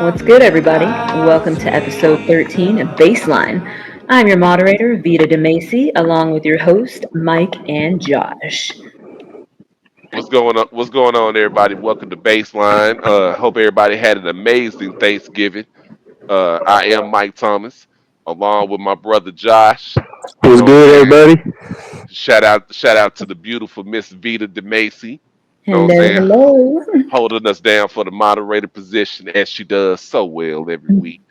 What's good, everybody? Welcome to episode 13 of BaseLine. I'm your moderator, Vita DeMacy, along with your host, Mike and Josh. What's going on? What's going on, everybody? Welcome to Baseline. Hope everybody had an amazing Thanksgiving. I am Mike Thomas, along with my brother Josh. You What's know what I'm good, saying? everybody? Shout out to the beautiful Miss Vita DeMacy. You know what I'm Hello, saying? hello. Holding us down for the moderator position as she does so well every week.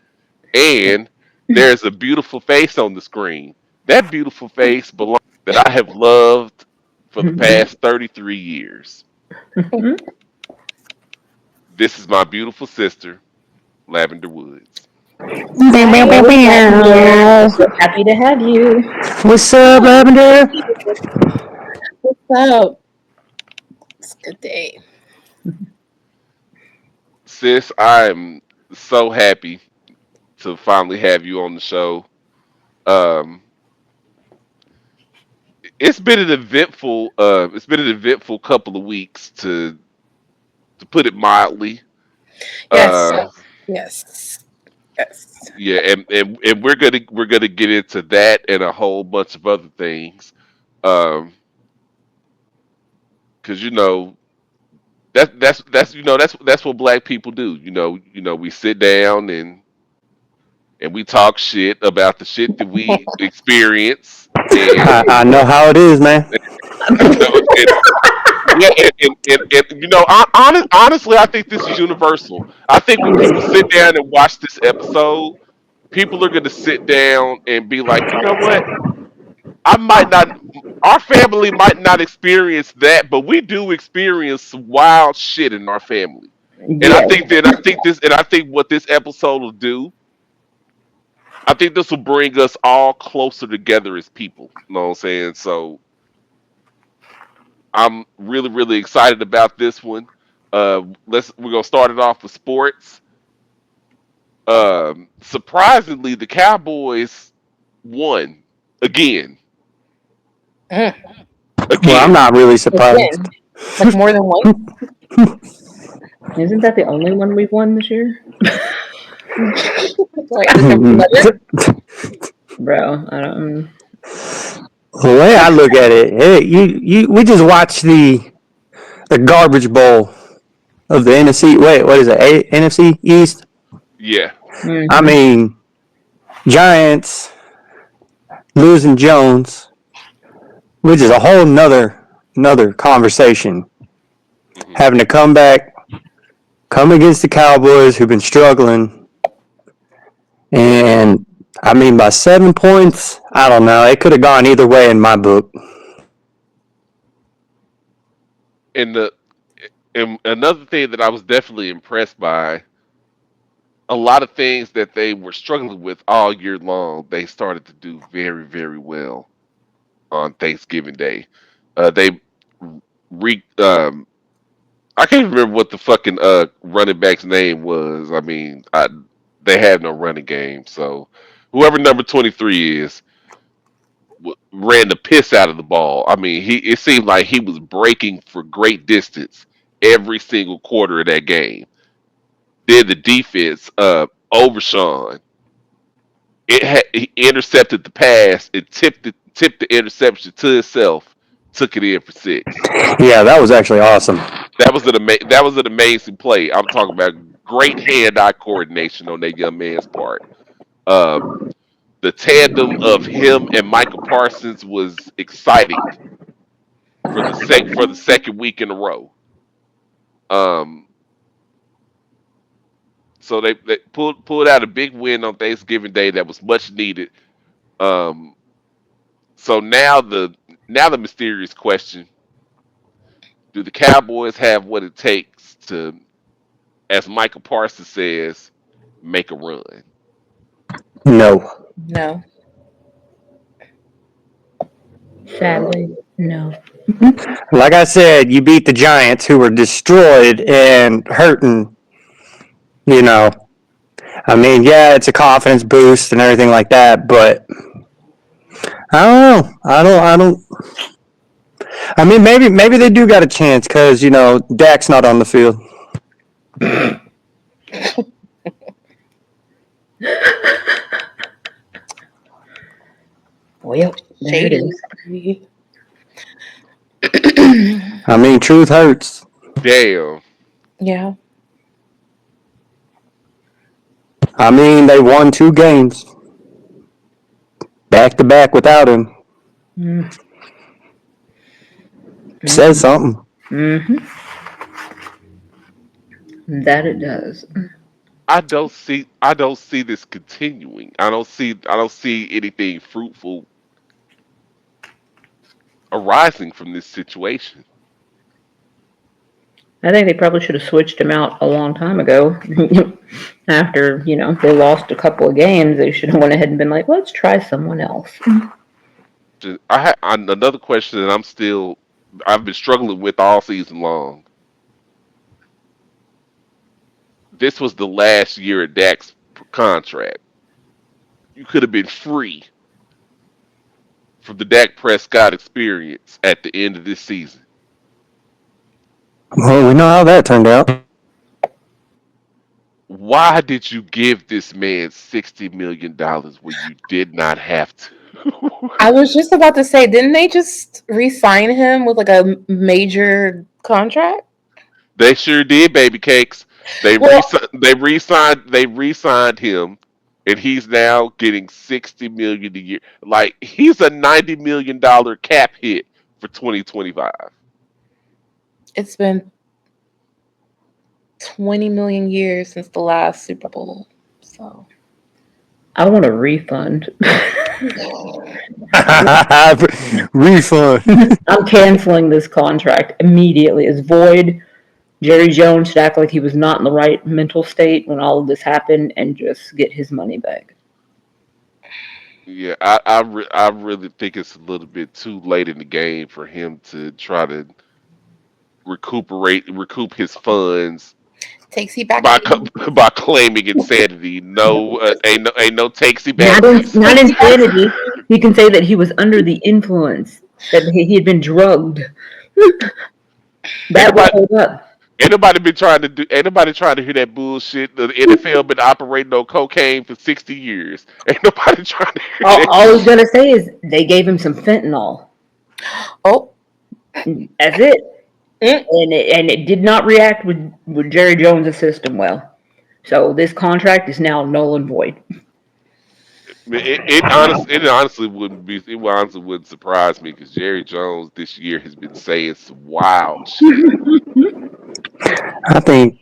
And there's a beautiful face on the screen. That beautiful face belongs that I have loved for the past 33 years. This is my beautiful sister, Lavender Woods. Hello, Lavender. So happy to have you. What's up, Lavender? What's up? It's a good day. Sis, I'm so happy to finally have you on the show. Um, it's been an eventful couple of weeks to put it mildly. Yes, Uh, yes, yes. yeah, and we're gonna get into that and a whole bunch of other things. Um, because that's what black people do. We sit down and we talk shit about the shit that we experience, and I know how it is, man. you know, and, yeah, honestly, I think this is universal. I think when people sit down and watch this episode, people are going to sit down and be like, you know what? I might not, our family might not experience that, but we do experience some wild shit in our family. And Yes. I think what this episode will do, I think this will bring us all closer together as people. You know what I'm saying? So I'm really, really excited about this one. We're gonna start it off with sports. Surprisingly, the Cowboys won again. Mm. Well, I'm Again. not really surprised. Again, like more than one. Isn't that the only one we've won this year? Like I didn't know The Bro, I don't. way I look at it, hey, we just watched the garbage bowl of the NFC. Wait, what is it? NFC East. Yeah. I Mm-hmm. mean, Giants losing Jones, which is a whole another conversation. Hmm. Having to come back, come against the Cowboys, who've been struggling. And I mean, by 7 points, I don't know. It could have gone either way in my book. And the and another thing that I was definitely impressed by, a lot of things that they were struggling with all year long, they started to do very, very well on Thanksgiving Day. They re I can't remember what the fucking running back's name was. I mean, they had no running game, so whoever number 23 is ran the piss out of the ball. I mean, he it seemed like he was breaking for great distance every single quarter of that game. Then the defense, Overshawn, he intercepted the pass and tipped the interception to itself, took it in for six. Yeah, that was actually awesome. That was an amazing play. I'm talking about great hand-eye coordination on that young man's part. Um, the tandem of him and Michael Parsons was exciting for the second week in a row. Um, so they pulled out a big win on Thanksgiving Day that was much needed. Um, so now the mysterious question: do the Cowboys have what it takes to, as Michael Parsons says, make a run? No. no. Sadly, no. Like I said, you beat the Giants, who were destroyed and hurting. You know, I mean, yeah, it's a confidence boost and everything like that, but I don't know. I don't. I mean, maybe they do got a chance because Dak's not on the field. Well, there it is. Shady. I mean, truth hurts. Damn. Yeah. I mean, they won 2 games back to back without him. Mm. Says something. Mm-hmm. That it does. I don't see this continuing. I don't see anything fruitful arising from this situation. I think they probably should have switched him out a long time ago. After, they lost a couple of games, they should have went ahead and been like, let's try someone else. Another question that I've been struggling with all season long. This was the last year of Dak's contract. You could have been free from the Dak Prescott experience at the end of this season. Well, we know how that turned out. Why did you give this man $60 million when you did not have to? I was just about to say, didn't they just re-sign him with like a major contract? They sure did, baby cakes. Well, They re-signed him, and he's now getting $60 million a year. Like he's a $90 million cap hit for 2025. it's been 20 million years since the last Super Bowl. So I want a refund. Refund. I'm canceling this contract immediately. It's void. Jerry Jones should act like he was not in the right mental state when all of this happened and just get his money back. Yeah, I really think it's a little bit too late in the game for him to try to recoup his funds takes you back by to by claiming insanity. No, ain't no takesy Not, backsies. not insanity. He can say that he was under the influence, that he had been drugged. That will Anybody hold up. Anybody trying to hear that bullshit? The NFL been operating on cocaine for 60 years. Ain't nobody trying to hear that All he's shit. gonna say is they gave him some fentanyl. oh, That's it. And it did not react with Jerry Jones' system well. So this contract is now null and void. It honestly wouldn't surprise me because Jerry Jones this year has been saying some wild shit. I think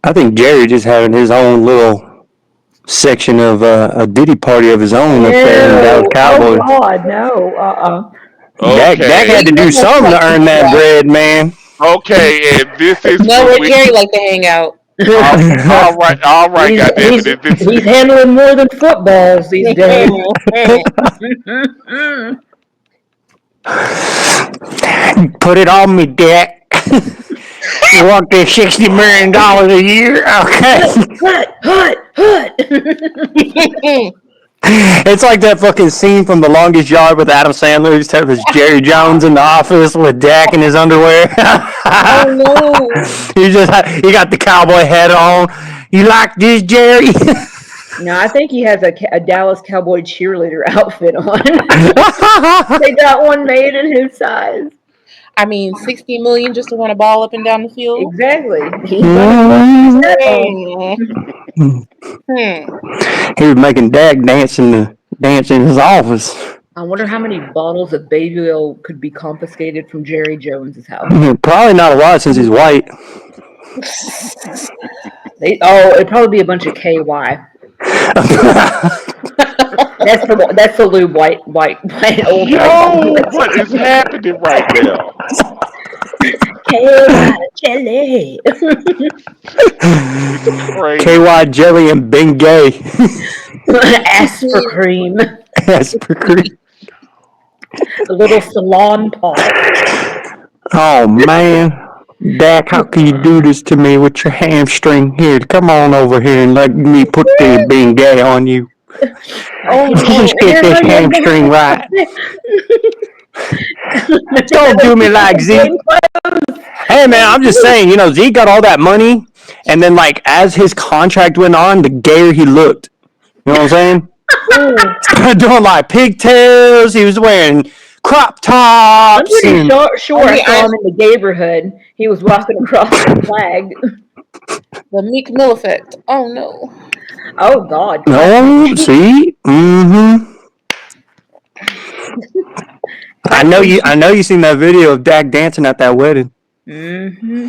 I think Jerry just having his own little section of a Diddy party of his own up there in the Dallas No. Oh Cowboys. God, no. Dak Okay, had to do something to earn that bread, man. okay, and this is no, what where we. Jerry like to hang out. All right, he's goddamn he's it! he's handling more than footballs these days. Put it on me, Dak. You want this $60 million a year? Okay. Hut. It's like that fucking scene from The Longest Yard with Adam Sandler. Just have his Jerry Jones in the office with Dak in his underwear. Oh no! He got the cowboy hat on. You like this, Jerry? No, I think he has a Dallas Cowboy cheerleader outfit on. They got one made in his size. I mean, 60 million just to run a ball up and down the field. Exactly. He's gonna He was making Dak dance in his office. I wonder how many bottles of baby oil could be confiscated from Jerry Jones's house. Probably not a lot since he's white. It'd probably be a bunch of KY. That's the lube white old. Yo, what is happening right now? KY jelly. Crazy. KY jelly and Bengay. Asper cream. Asper cream. A little salon pot. Oh man. Dak, how can you do this to me with your hamstring? Here, come on over here and let me put the Bengay on you. Oh, Just get this hamstring right. Don't do me like Zeke. Hey man, I'm just saying, Zeke got all that money. And then, like, as his contract went on, the gayer he looked. You know what I'm saying? Doing like pigtails. He was wearing crop I'm tops pretty and sure I saw him in the neighborhood. He was walking across the flag. The Meek Mill effect. Oh no. Oh God, no, classic. see, I know Classic. you. I know you seen that video of Dak dancing at that wedding. Mm-hmm.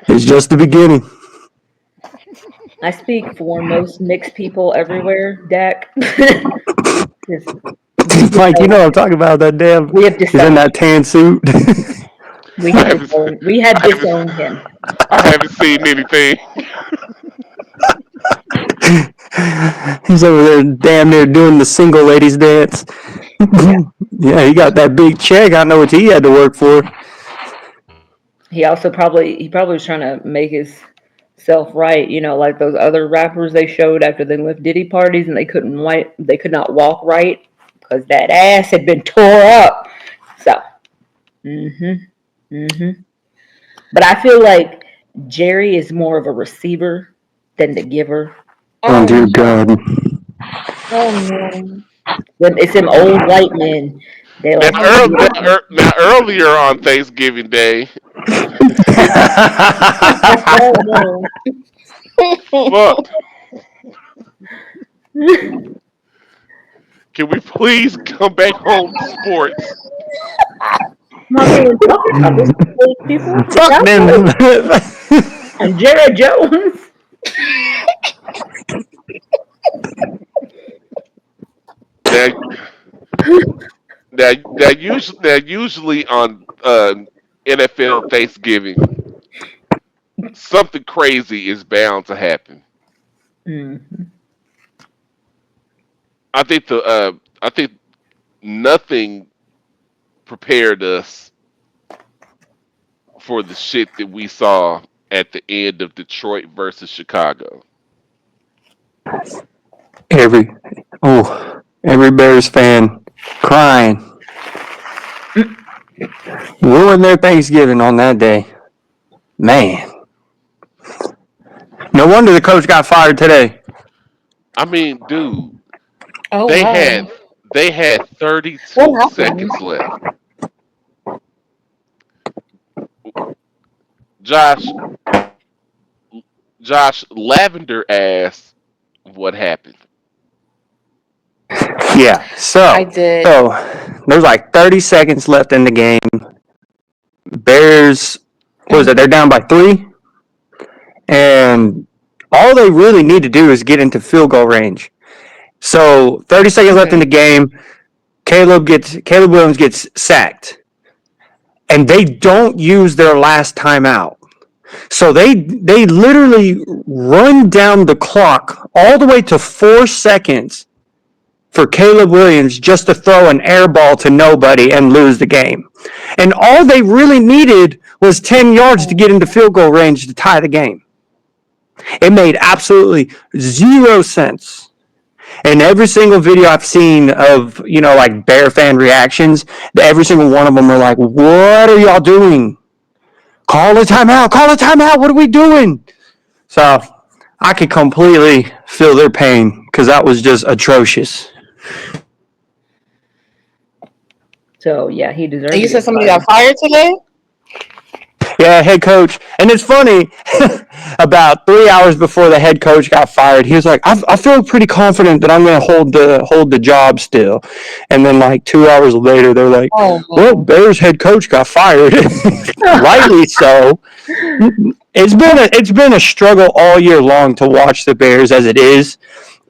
It's just the beginning. I speak for most mixed people everywhere, Dak. Mike, you know what I'm talking about. That damn. We have He's in disowned. that tan suit. We I have haven't, disowned. We have I haven't, disowned him. I haven't seen anything. He's over there damn near doing the single ladies dance. Yeah. Yeah, he got that big check. I know what he had to work for. He probably was trying to make himself right. Like those other rappers they showed after they left Diddy parties and they could not walk right because that ass had been tore up. So, mhm, mhm. But I feel like Jerry is more of a receiver than the giver. Oh Oh dear no. God. Oh no. When it's them old white men, they Now, like to Oh give. now earlier on Thanksgiving Day, no. fuck, can we please come back home to sports? I mean, talking about this old people, the Fuck Cowboys, them. and Jared Jones. Now, usually on NFL Thanksgiving, something crazy is bound to happen. Mm. I think nothing prepared us for the shit that we saw at the end of Detroit versus Chicago. every every Bears fan crying, ruined their Thanksgiving on that day. Man, no wonder the coach got fired today. I mean, dude, Oh they wow. had they had What 32 happened? seconds left. Josh, Lavender asked what happened. Yeah, I so did. so there's like 30 seconds left in the game. Bears, what is it? Mhm. They're down by 3, and all they really need to do is get into field goal range. So 30 seconds left in the Mhm. game. Caleb Williams gets sacked, and they don't use their last timeout. So they literally run down the clock all the way to 4 seconds for Caleb Williams just to throw an air ball to nobody and lose the game. And all they really needed was 10 yards to get into field goal range to tie the game. It made absolutely zero sense. And every single video I've seen of, like Bear fan reactions, every single one of them are like, what are y'all doing? Call a timeout. Call a timeout. What are we doing? So I could completely feel their pain because that was just atrocious. So yeah, he deserved And to you said get somebody got fired. fired today? Yeah, head coach. And it's funny, about 3 hours before the head coach got fired, he was like, I feel pretty confident that I'm going to hold the job still. And then like 2 hours later, they're like, Oh well, no. Bears head coach got fired. Rightly so. It's been a struggle all year long to watch the Bears as it is.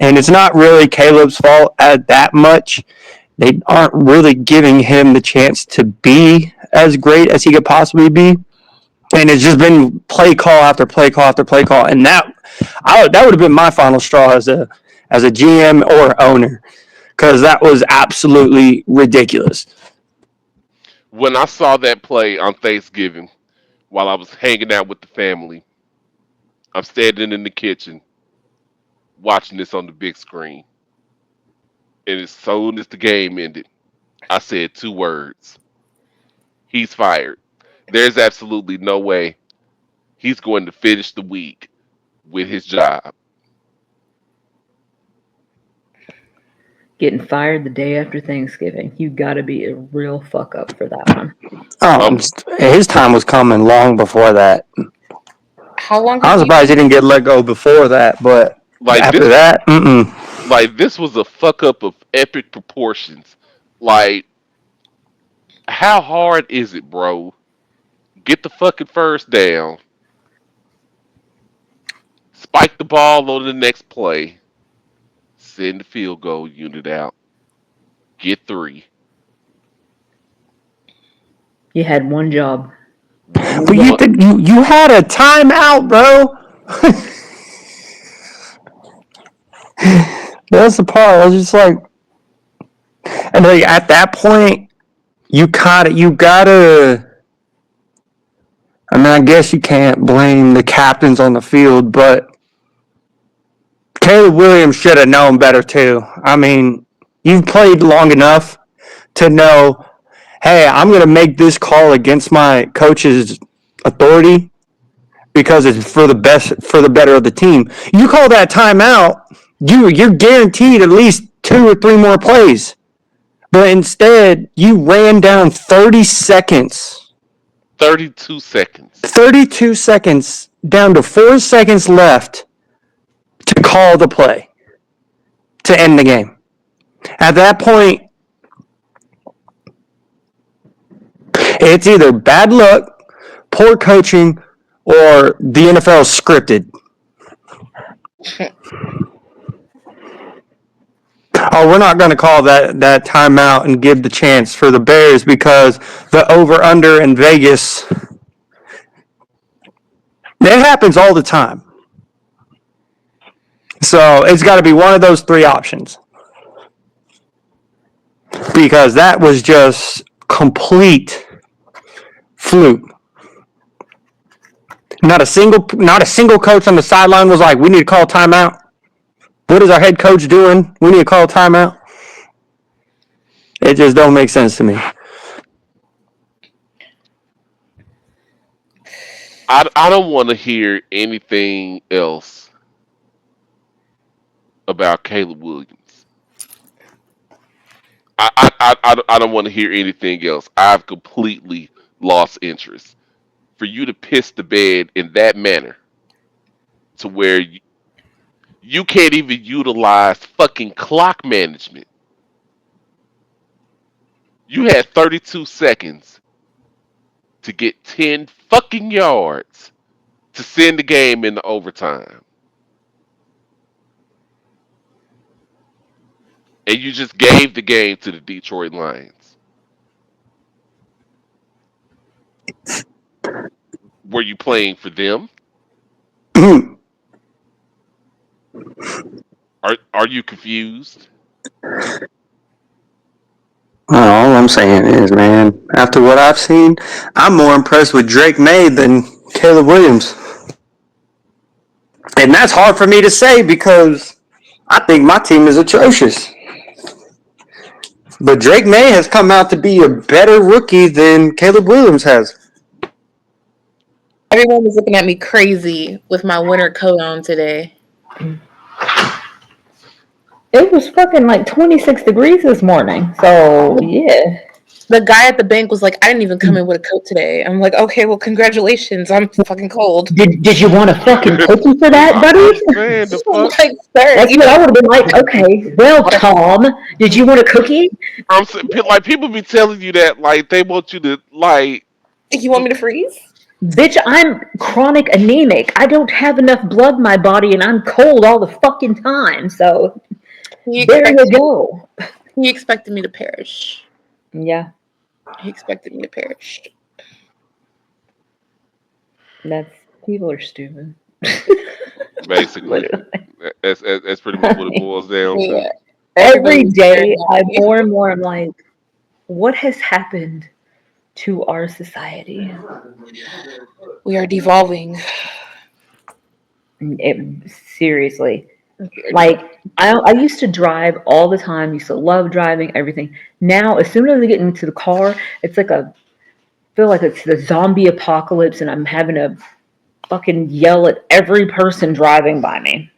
And it's not really Caleb's fault at that much. They aren't really giving him the chance to be as great as he could possibly be. And it's just been play call after play call after play call, and that would have been my final straw as a GM or owner, because that was absolutely ridiculous. When I saw that play on Thanksgiving while I was hanging out with the family, I'm standing in the kitchen watching this on the big screen. And as soon as the game ended, I said 2 words: he's fired. There's absolutely no way he's going to finish the week with his job. Getting fired the day after Thanksgiving. You gotta be a real fuck up for that one. Oh, Um, his time was coming long before that. How long I have was you? surprised he didn't get let go before that, but like after this, that, this was a fuck up of epic proportions. Like, how hard is it, bro? Get the fucking first down, spike the ball on the next play, send the field goal unit out, get three. You had one job. but One. you had a timeout, bro. That's the part. I was just like, and like at that point, you gotta. I mean, I guess you can't blame the captains on the field, but Caleb Williams should have known better too. I mean, you've played long enough to know, hey, I'm going to make this call against my coach's authority because it's for the better of the team. You call that timeout, you're guaranteed at least 2 or 3 more plays. But instead, you ran down 30 seconds, 32 seconds. 32 seconds down to 4 seconds left to call the play to end the game. At that point, it's either bad luck, poor coaching, or the NFL scripted. Oh, we're not going to call that timeout and give the chance for the Bears because the over under in Vegas, it happens all the time. So it's got to be one of those 3 options because that was just complete fluke. Not a single coach on the sideline was like, "We need to call timeout." What is our head coach doing? We need to call timeout. It just don't make sense to me. I don't want to hear anything else about Caleb Williams. I don't want to hear anything else. I've completely lost interest. For you to piss the bed in that manner to where you can't even utilize fucking clock management. You had 32 seconds to get 10 fucking yards to send the game into overtime. And you just gave the game to the Detroit Lions. Were you playing for them? Are you confused? All I'm saying is, man, after what I've seen, I'm more impressed with Drake May than Caleb Williams. And that's hard for me to say because I think my team is atrocious. But Drake May has come out to be a better rookie than Caleb Williams has. Everyone was looking at me crazy with my winter coat on today. It was fucking like 26 degrees this morning. So, yeah. The guy at the bank was like, I didn't even come in with a coat today. I'm like, okay, well, congratulations. I'm fucking cold. Did you want a fucking cookie for that, buddy? I'm saying the I'm fuck. like, sir, That's what I would have been like. Okay, well, Tom, did you want a cookie? I'm saying, like people be telling you that like they want you to like. you want me to freeze? Bitch, I'm chronic anemic. I don't have enough blood in my body, and I'm cold all the fucking time. So there you go. He expected me to perish. Yeah, He expected me to perish. people are stupid. Basically, that's pretty much what it boils down to. Yeah. Every Everybody's day, staring at I'm me. more and more. I'm like, what has happened to our society? We are devolving. Seriously. Like, I used to drive all the time, used to love driving, everything. Now, as soon as I get into the car, it's like feel like it's the zombie apocalypse and I'm having to fucking yell at every person driving by me.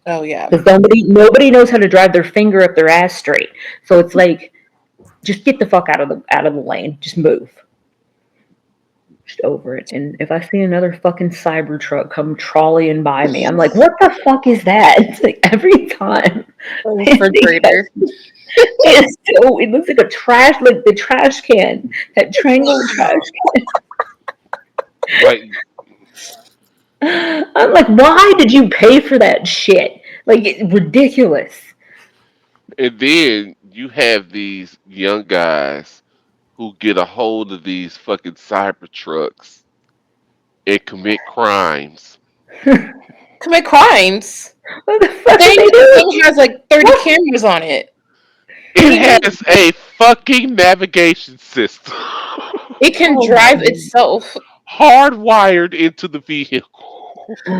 Oh yeah. Because nobody knows how to drive their finger up their ass straight. So it's like, just get the fuck out of the lane. Just move. Just over it. And if I see another fucking cyber truck come trolleying by me, I'm like, what the fuck is that? It's like every time. A refrigerator. It looks like a trash, like the trash can, that triangle trash can. Like, I'm like, why did you pay for that shit? Like, it's ridiculous. and then you have these young guys who get a hold of these fucking cyber trucks and commit crimes. Commit crimes. What the fuck The did they do? thing has like 30 cameras on it. It has a fucking navigation system It can Oh drive my itself. hardwired into the vehicle.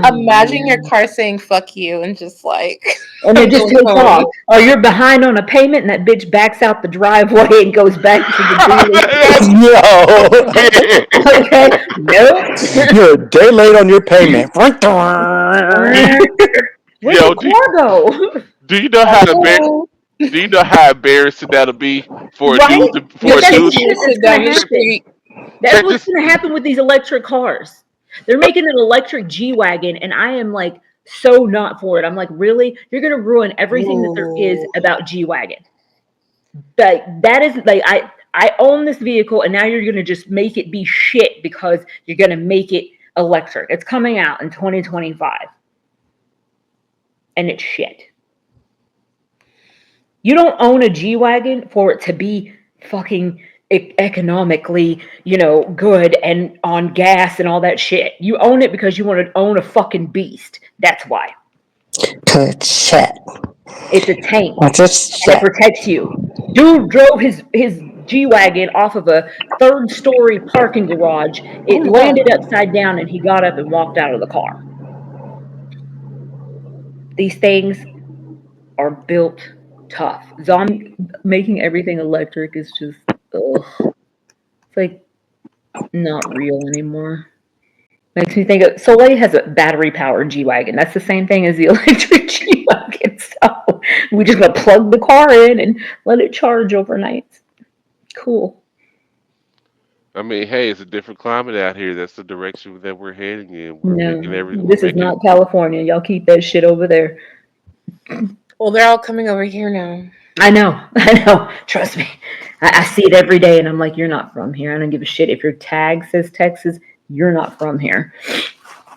Imagine your car saying "fuck you" and just like And it just going takes home. off. Or you're behind on a payment and that bitch backs out the driveway and goes back to the dealer. Yo, Okay, nope. you're a day late on your payment. Where'd Yo, the car go? do you know how Oh, do you know how embarrassing that'll be for a Right? dude to, your for a That's dude? kids that's sit gonna down the happen. street. That's Check what's this. gonna happen with these electric cars. They're making an electric G-Wagon, and I am like so not for it. I'm like, really? You're gonna ruin everything that there is Ooh. about G-Wagon. Like that is like I own this vehicle, and now you're gonna just make it be shit because you're gonna make it electric. It's coming out in 2025, and it's shit. You don't own a G-Wagon for it to be fucking economically, good and on gas and all that shit. You own it because you want to own a fucking beast. That's why. Good shit. It's a tank What's this and it shit? protects you. Dude drove his G-Wagon off of a third-story parking garage. It landed upside down and he got up and walked out of the car. These things are built tough. Zombie making everything electric is just ugh. It's like not real anymore. Makes me think of Soleil has a battery powered G Wagon. That's the same thing as the electric G Wagon. So we just gonna plug the car in and let it charge overnight. Cool. I mean, hey, it's a different climate out here. That's the direction that we're heading in. No, We're this is making. not California. Y'all keep that shit over there. Well, they're all coming over here now. I know. Trust me. I see it every day and I'm like, you're not from here. I don't give a shit. If your tag says Texas, you're not from here.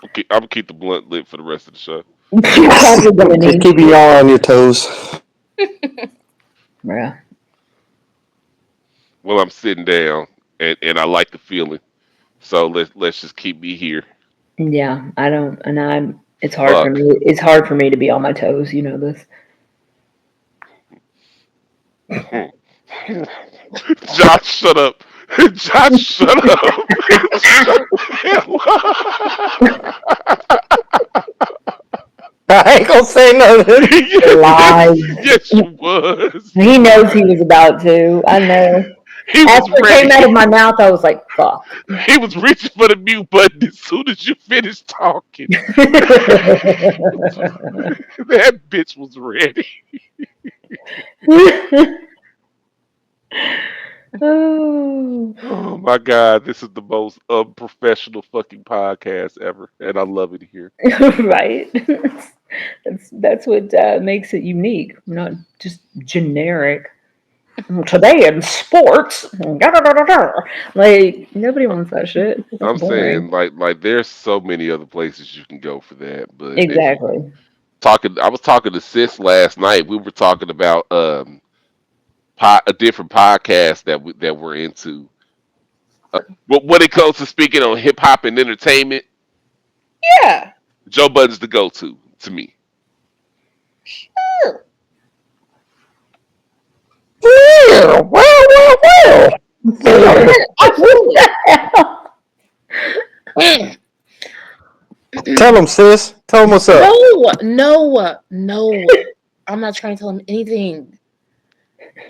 Okay, I'm gonna keep the blunt lit for the rest of the show. You're probably gonna Just need keep you all on your toes. Bruh. Well, I'm sitting down, and I like the feeling. So let's just keep me here. Yeah, I don't, and it's hard for Fuck. me. It's hard for me to be on my toes. You know this. Josh, shut up. Josh, shut up. Shut the hell I ain't gonna say nothing. Lies. yes, you was. He knows he was about to. I know. He was After it came out of ready. my mouth, I was like, "Fuck." He was reaching for the mute button as soon as you finished talking. That bitch was ready. Oh, Oh my god, this is the most unprofessional fucking podcast ever, and I love it here. right. That's what makes it unique, not just generic. Today in sports, like nobody wants that shit. That's I'm saying boring. like there's so many other places you can go for that, but if you Exactly. I was talking to Sis last night. We were talking about a different podcast that we're into. But when it comes to speaking on hip hop and entertainment, Yeah. Joe Budden's the go to me. Sure. Well. Absolutely. Tell him, sis. Tell him what's up. No. I'm not trying to tell him anything.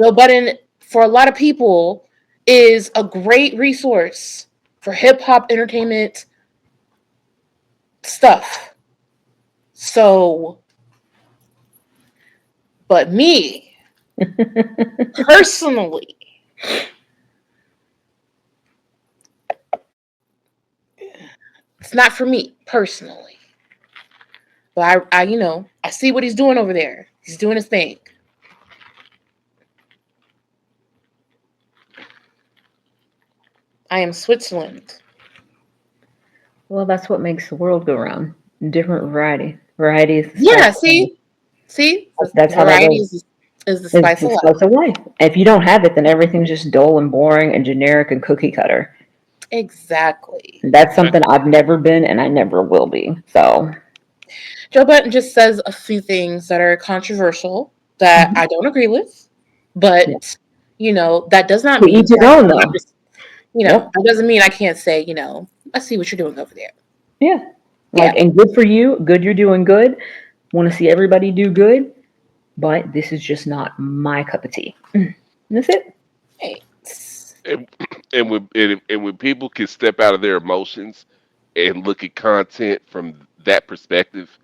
Joe Budden, for a lot of people, is a great resource for hip hop entertainment stuff. So, but me personally, it's not for me personally. But I see what he's doing over there. He's doing his thing. I am Switzerland. Well, that's what makes the world go round. Different variety. Variety is the spice Yeah, of life. see, That's how that variety goes. is the It's spice the of spice life. of life. If you don't have it, then everything's just dull and boring and generic and cookie cutter. Exactly. That's something I've never been and I never will be. So, Joe Button just says a few things that are controversial that mhm. I don't agree with, Yeah. but that does not To mean each his that own, I'm though. just Yep. that doesn't mean I can't say I see what you're doing over there. Yeah. Yeah. Like, and good for you. Good, you're doing good. Want to see everybody do good, but this is just not my cup of tea. And that's it. Hey. And and when people can step out of their emotions and look at content from that perspective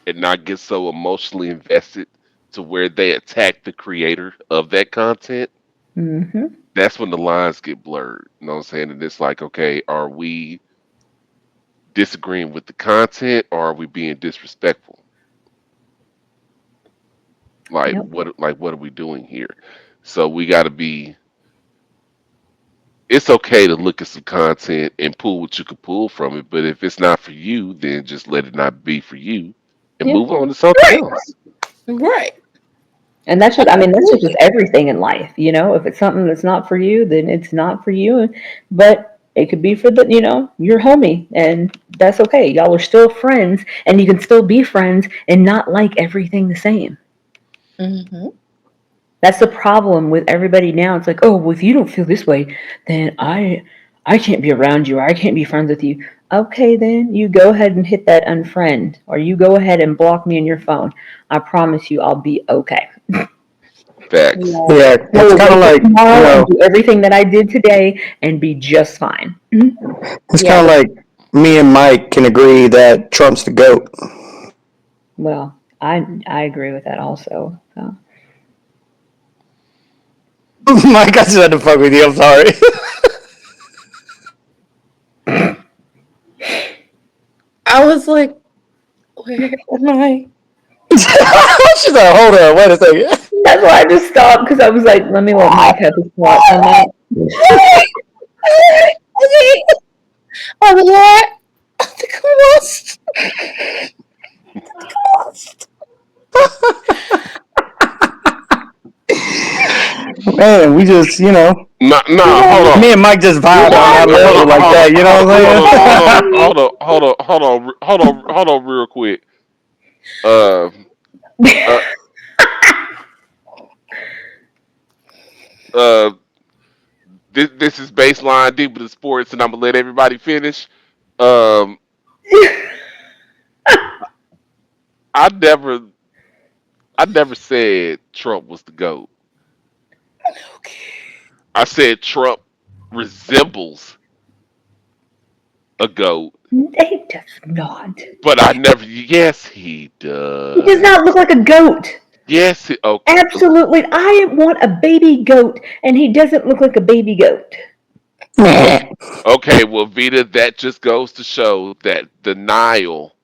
and not get so emotionally invested to where they attack the creator of that content, Hmm. that's when the lines get blurred. You know what I'm saying? And it's like, okay, are we disagreeing with the content or are we being disrespectful? Yep. What are we doing here? So we got to be. It's okay to look at some content and pull what you can pull from it, but if it's not for you, then just let it not be for you and Yeah. move on to something Right. else. Right. And that's just, I mean, that's just with Absolutely. everything in life. If it's something that's not for you, then it's not for you. But it could be for your homie, and that's okay. Y'all are still friends, and you can still be friends and not like everything the same. Hmm. That's the problem with everybody now. It's like, oh, well, if you don't feel this way, then I can't be around you, or I can't be friends with you. Okay, then you go ahead and hit that unfriend, or you go ahead and block me in your phone. I promise you, I'll be okay. Facts. Yeah. Yeah, I it's will kind of wake up like, tomorrow and do everything that I did today and be just fine. it's Yeah. kind of like me and Mike can agree that Trump's the goat. Well, I agree with that also. So. Mike, I just had to fuck with you. I'm sorry. I was like, where am I? She's like, hold on, wait a second. That's why I just stopped because I was like, let me let Mike have his thoughts on that. Okay. Oh my god. I think I'm lost. Lost. Man, we just, Nah, hold on. me and Mike just vibe on that Hold level on, like hold on, that. You know what hold on, hold on, I'm hold on, hold on, hold on, real quick. Uh, uh, uh, this is baseline deep with the sports, and I'm gonna let everybody finish. Um, I never, I never said Trump was the goat. Okay. I said Trump resembles a goat, He does not. but I never. Yes, he He does does. not look like a goat. Okay. Absolutely. I want a baby goat, and he doesn't look like a baby goat. Okay. saying? Okay. Well, Vita, that just goes to show that the Nile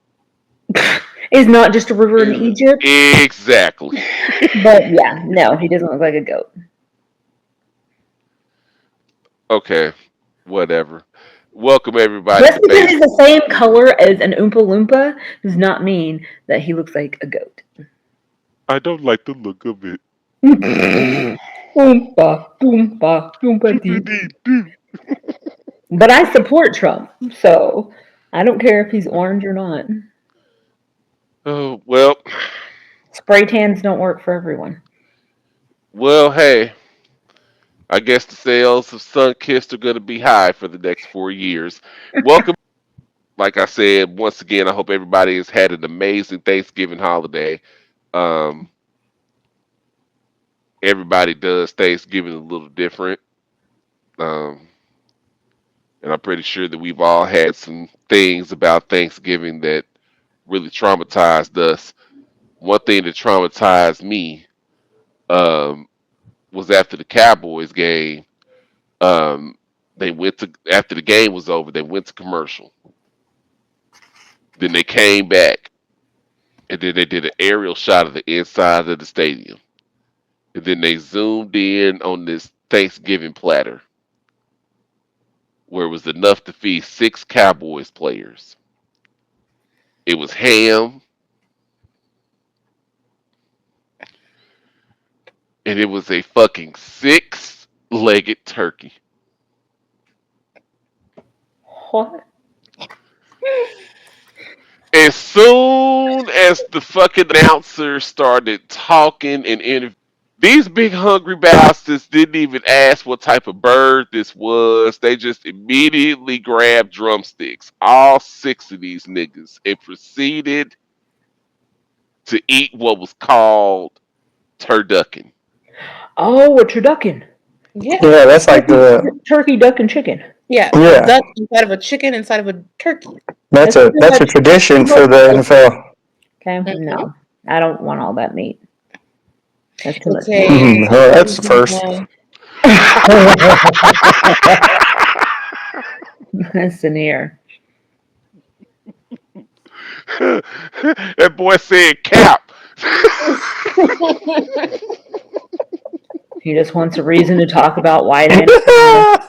Is not just a river in is Egypt. exactly. But yeah, no, he doesn't look like a goat. Okay. Whatever. Welcome everybody Just to because base. he's the same color as an Oompa Loompa does not mean that he looks like a goat. I don't like the look of it. Oompa, Loompa, Loompa Dee. But I support Trump, so I don't care if he's orange or not. Oh well. Spray tans don't work for everyone. Well, hey. I guess the sales of Sunkist are going to be high for the next 4 years. Welcome. Like I said, once again, I hope everybody has had an amazing Thanksgiving holiday. Um, Everybody does Thanksgiving a little different. Um, And I'm pretty sure that we've all had some things about Thanksgiving that really traumatized us. One thing that traumatized me um, was after the Cowboys game. Um, they went to after the game was over. They went to commercial. Then they came back, and then they did an aerial shot of the inside of the stadium. And then they zoomed in on this Thanksgiving platter, where it was enough to feed six Cowboys players. It was ham, and it was a fucking six-legged turkey. What? As soon as the fucking announcer started talking and interviewing, these big hungry bastards didn't even ask what type of bird this was. They just immediately grabbed drumsticks, all six of these niggas, and proceeded to eat what was called turducken. Oh, a turducken. Yeah. Yeah, that's like Turkey, duck, and chicken. Yeah. Yeah. A duck inside of a chicken inside of a turkey. that's a tradition for the NFL. Okay, Mhm. no, I don't want all that meat. That's too much Okay. meat. And Oh, that's the first. That's in here. That boy said cap. He just wants a reason to talk about white anaconda.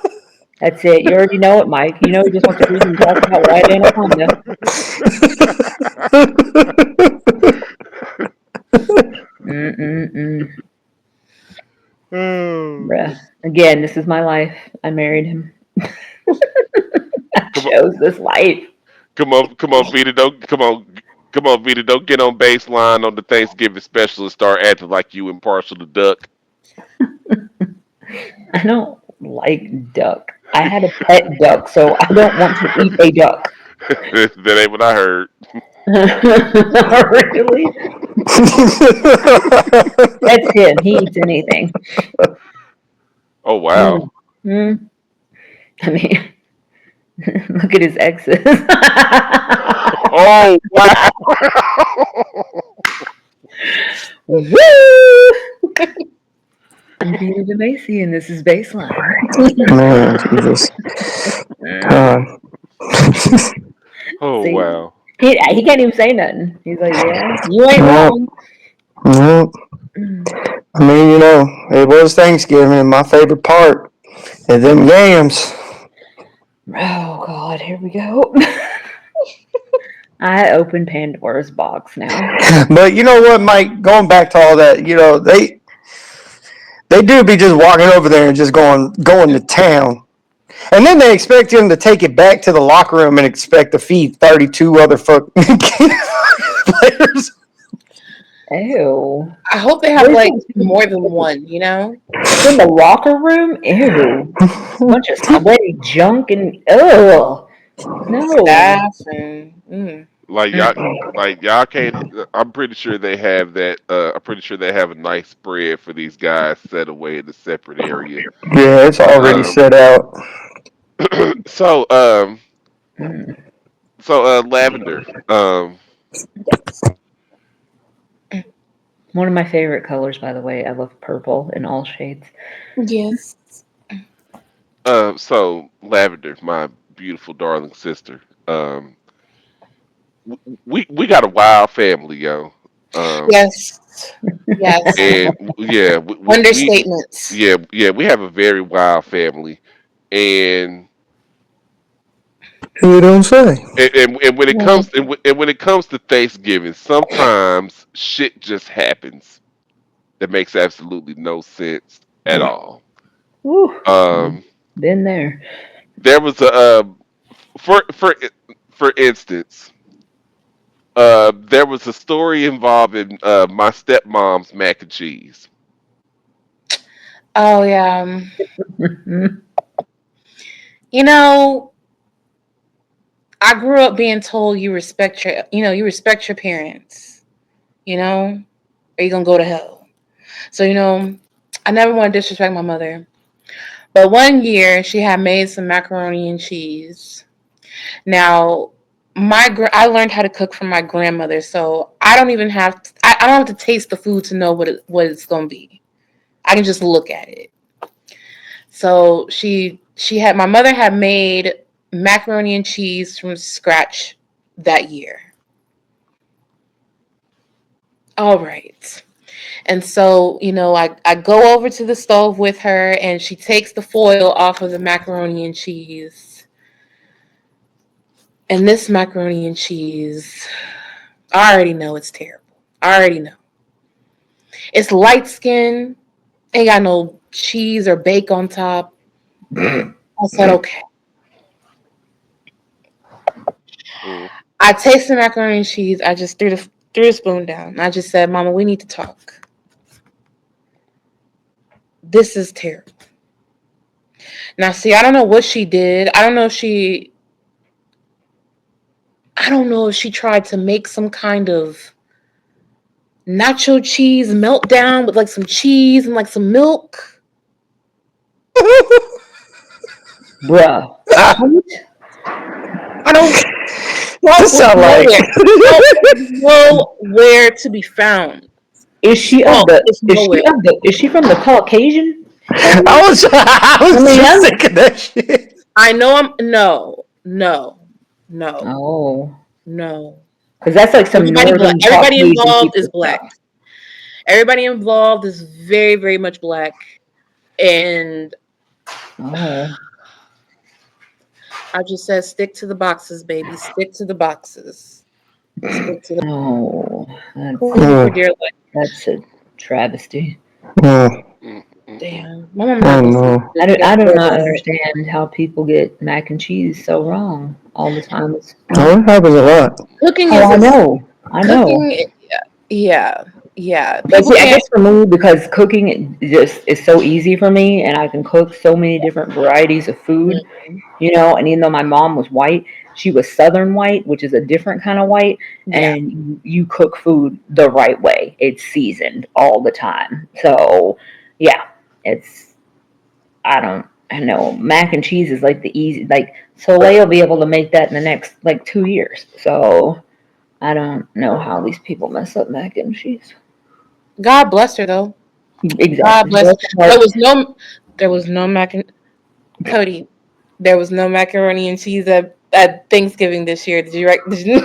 That's it. You already know it, Mike. You know he just wants a reason to talk about white anaconda. Mm-mm-mm. Oh. Bruh. Again, this is my life. I married him. I Come on, chose this life. come on, Vita, come on, Vita, don't get on baseline on the Thanksgiving special and start acting like you impartial to duck. I don't like duck. I had a pet duck, so I don't want to eat a duck. That ain't what I heard. Really? That's him. He eats anything. Oh wow. Mm. I mean, look at his exes. Oh wow. Woo! I'm Peter DeMacy, and this is Baseline. Man, Jesus. God. Oh See, wow. he can't even say nothing. He's like, yeah, you ain't No, wrong. no. I mean, it was Thanksgiving, and my favorite part is them yams. Oh God, here we go. I open Pandora's box now. But you know what, Mike? Going back to all that, they do be just walking over there and just going to town. And then they expect him to take it back to the locker room and expect to feed 32 other players. Ew. I hope they have like more than one, In the locker room? Ew. Bunch of sweaty junk and ugh. No. staff and Like y'all can't. I'm pretty sure they have that. I'm pretty sure they have a nice spread for these guys set away in a separate area. Yeah, it's already Um, set out. so Mm. Lavender. One of my favorite colors, by the way. I love purple in all shades. yes. So Lavender, my beautiful darling sister. We got a wild family, yo. Um, Yes. Yes. and yeah, Understatements. yeah, we have a very wild family, and You don't say. and when it Mhm. comes and when it comes to Thanksgiving, sometimes shit just happens that makes absolutely no sense at all. Woo. Um, Been there. there was a for for for instance, there was a story involving my stepmom's mac and cheese. Oh yeah. Mhm. You know, I grew up being told you respect your parents, or you're gonna go to hell. So, I never want to disrespect my mother. But one year she had made some macaroni and cheese. Now, I learned how to cook from my grandmother, so I don't even have I don't have to taste the food to know what it's gonna be. I can just look at it. So my mother had made macaroni and cheese from scratch that year. All right. And so, I go over to the stove with her and she takes the foil off of the macaroni and cheese. And this macaroni and cheese, I already know it's terrible. I already know. It's light skin, ain't got no cheese or bake on top. I said, okay. Mm. I tasted macaroni and cheese. I just threw a spoon down. I just said, Mama, we need to talk. This is terrible. Now, see, I don't know what she did. I don't know if she tried to make some kind of nacho cheese meltdown with like some cheese and like some milk. Bruh. I don't This sound like nowhere to be found. Is she is she from the Caucasian? I was just thinking that shit. I know no. Oh. No. Because that's like some northern Everybody Caucasian involved is people black. stuff. Everybody involved is very, very much black. And Oh. I just said, stick to the boxes, baby. Stick to the boxes. Stick to the Oh. for dear life. That's a travesty. Mm. Damn. My mom Oh no. I do not understand how people get mac and cheese so wrong all the time. Oh, it happens a lot. Cooking Oh, is I know. cooking, yeah. But see, I guess for me, because cooking just is so easy for me, and I can cook so many different varieties of food, and even though my mom was white, she was Southern white, which is a different kind of white, and you cook food the right way. It's seasoned all the time. So, yeah, I know, mac and cheese is like the easy, like, Soleil will be able to make that in the next, like, 2 years. So, I don't know how these people mess up mac and cheese. God bless her though. Exactly. God bless her. There was no Cody. There was no macaroni and cheese at Thanksgiving this year. Did you There's no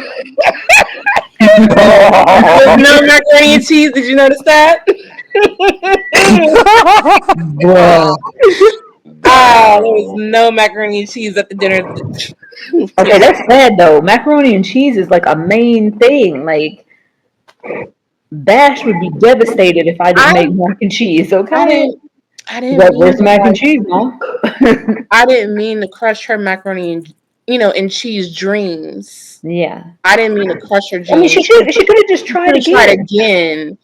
macaroni and cheese. Did you notice that? Bruh. There was no macaroni and cheese at the dinner. Okay, that's sad though. Macaroni and cheese is like a main thing. Like, Bash would be devastated if I didn't make mac and cheese. Okay, I didn't but mean where's to, mac and cheese, Mom? I didn't mean to crush her macaroni and and cheese dreams. Yeah, I didn't mean to crush her dreams. I mean, she could have just tried again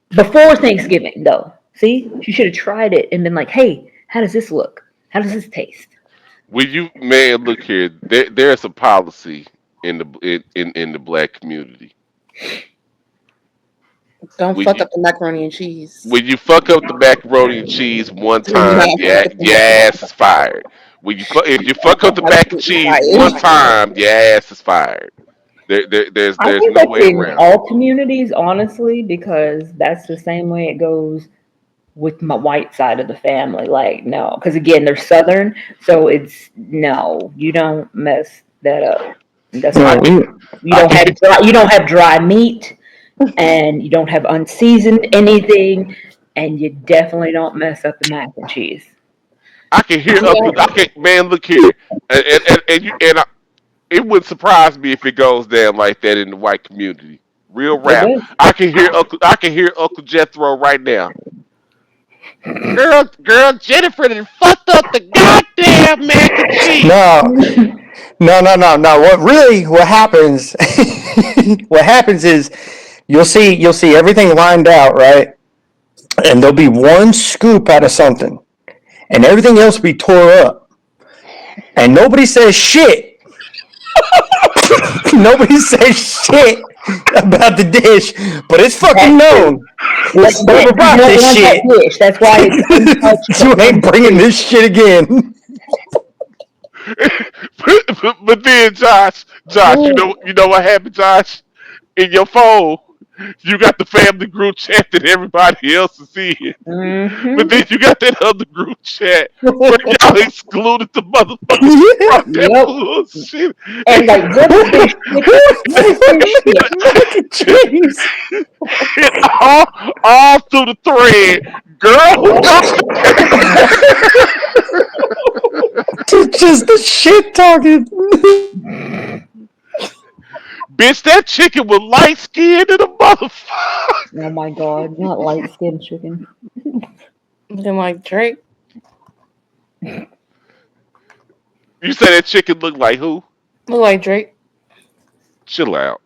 before Thanksgiving, though. See, she should have tried it and been like, "Hey, how does this look? How does this taste?" Look here. There's a policy in the black community. Don't fuck up the macaroni and cheese. When you fuck up the macaroni and cheese one time, your ass is fired. If you fuck up the mac and cheese one time, your ass is fired. There's I think no that's way in around. all communities, honestly, because that's the same way it goes with my white side of the family. Like, no, because again, they're Southern, so it's no, you don't mess that up. That's why you don't have dry meat, and you don't have unseasoned anything, and you definitely don't mess up the mac and cheese. I can hear man, look here, it wouldn't surprise me if it goes down like that in the white community. Real rap. I can hear Uncle Jethro right now. Girl, Jennifer done fucked up the goddamn mac and cheese. No. What happens? What happens is you'll see everything lined out, right? And there'll be one scoop out of something, and everything else will be tore up, and nobody says shit. Nobody says shit about the dish, but it's fucking known. But Whoever you brought don't this want that shit, dish. That's why it's untouched. you ain't bringing this shit again. But then, Josh, you know what happened, Josh? In your phone, you got the family group chat that everybody else is in. But Mm-hmm. then you got that other group chat where y'all excluded the motherfuckers who brought that Yep. bullshit. And like, what is this shit? Who What is this shit? mac and cheese? And all through the thread, girl, who brought Just the shit talking. bitch, that chicken was light skinned and a motherfucker. Oh my god, not light skinned chicken. Looking like Drake. You say that chicken looked like who? Look like Drake. Chill out.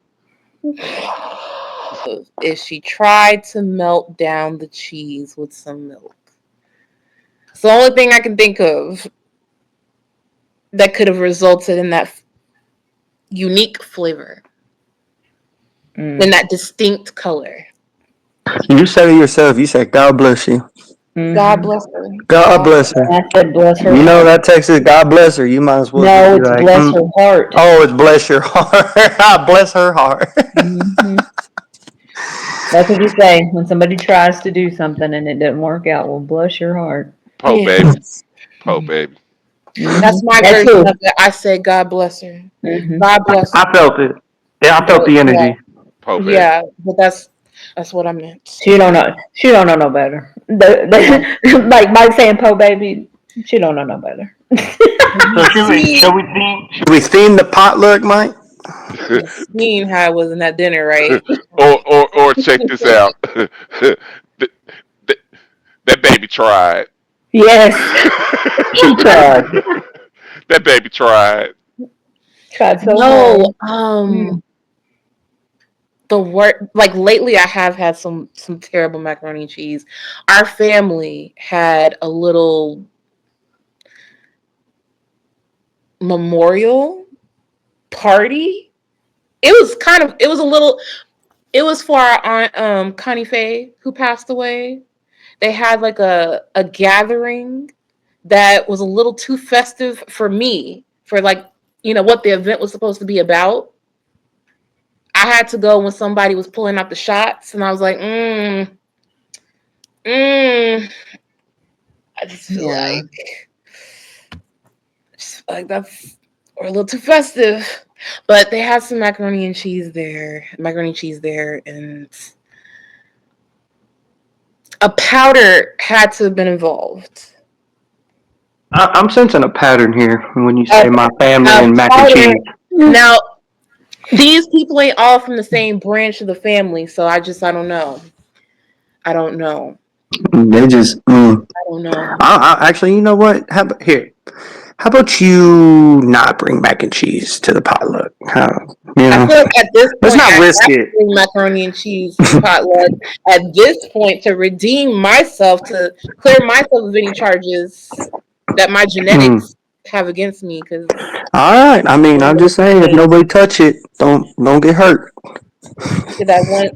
If she tried to melt down the cheese with some milk. It's the only thing I can think of that could have resulted in that unique flavor and that distinct color. You said it yourself. You said, God bless you. God Mm-hmm. bless her. God bless her. I said, bless her You know heart. that Texas, God bless her. You might as well No, just be it's like, bless her heart. oh, it's bless your heart. Bless her heart. Mm-hmm. That's what you say when somebody tries to do something and it doesn't work out. Well, bless your heart. Po Yeah. baby. Po baby. Mm-hmm. That's my That's version who. of it. I say God bless her. Mm-hmm. God bless her. I felt it. Yeah, I felt But the yeah, energy. Po baby. yeah, but that's what I meant. She don't know. She don't know no better. No. Like Mike saying, "Po baby." She don't know no better. So You see, should we theme the potluck, Mike? you seen how it was in that dinner, right? or check this out. that, that, that baby tried. Yes, she tried. That baby tried. Tried so No, hard. Mm. the word like lately I have had some terrible macaroni and cheese. Our family had a little memorial party. It was for our aunt Connie Faye who passed away. They had like a gathering that was a little too festive for me for like what the event was supposed to be about. I had to go when somebody was pulling out the shots, and I was like, mm, I Yeah. just feel like that's or a little too festive. But they had some macaroni and cheese there, and a powder had to have been involved. I'm sensing a pattern here when you A, say my family a and mac and powder. cheese. Now, these people ain't all from the same branch of the family, so I don't know. I don't know. They just. I don't know. Actually, you know what? How about here? How about you not bring mac and cheese to the potluck? You I know, feel like at this let's point, not I risk have to it. bring macaroni and cheese to the potluck. At this point, to redeem myself, to clear myself of any charges that my Mm. genetics have against me, because All right. I mean, I'm just saying, if nobody touch it, don't get hurt. that one.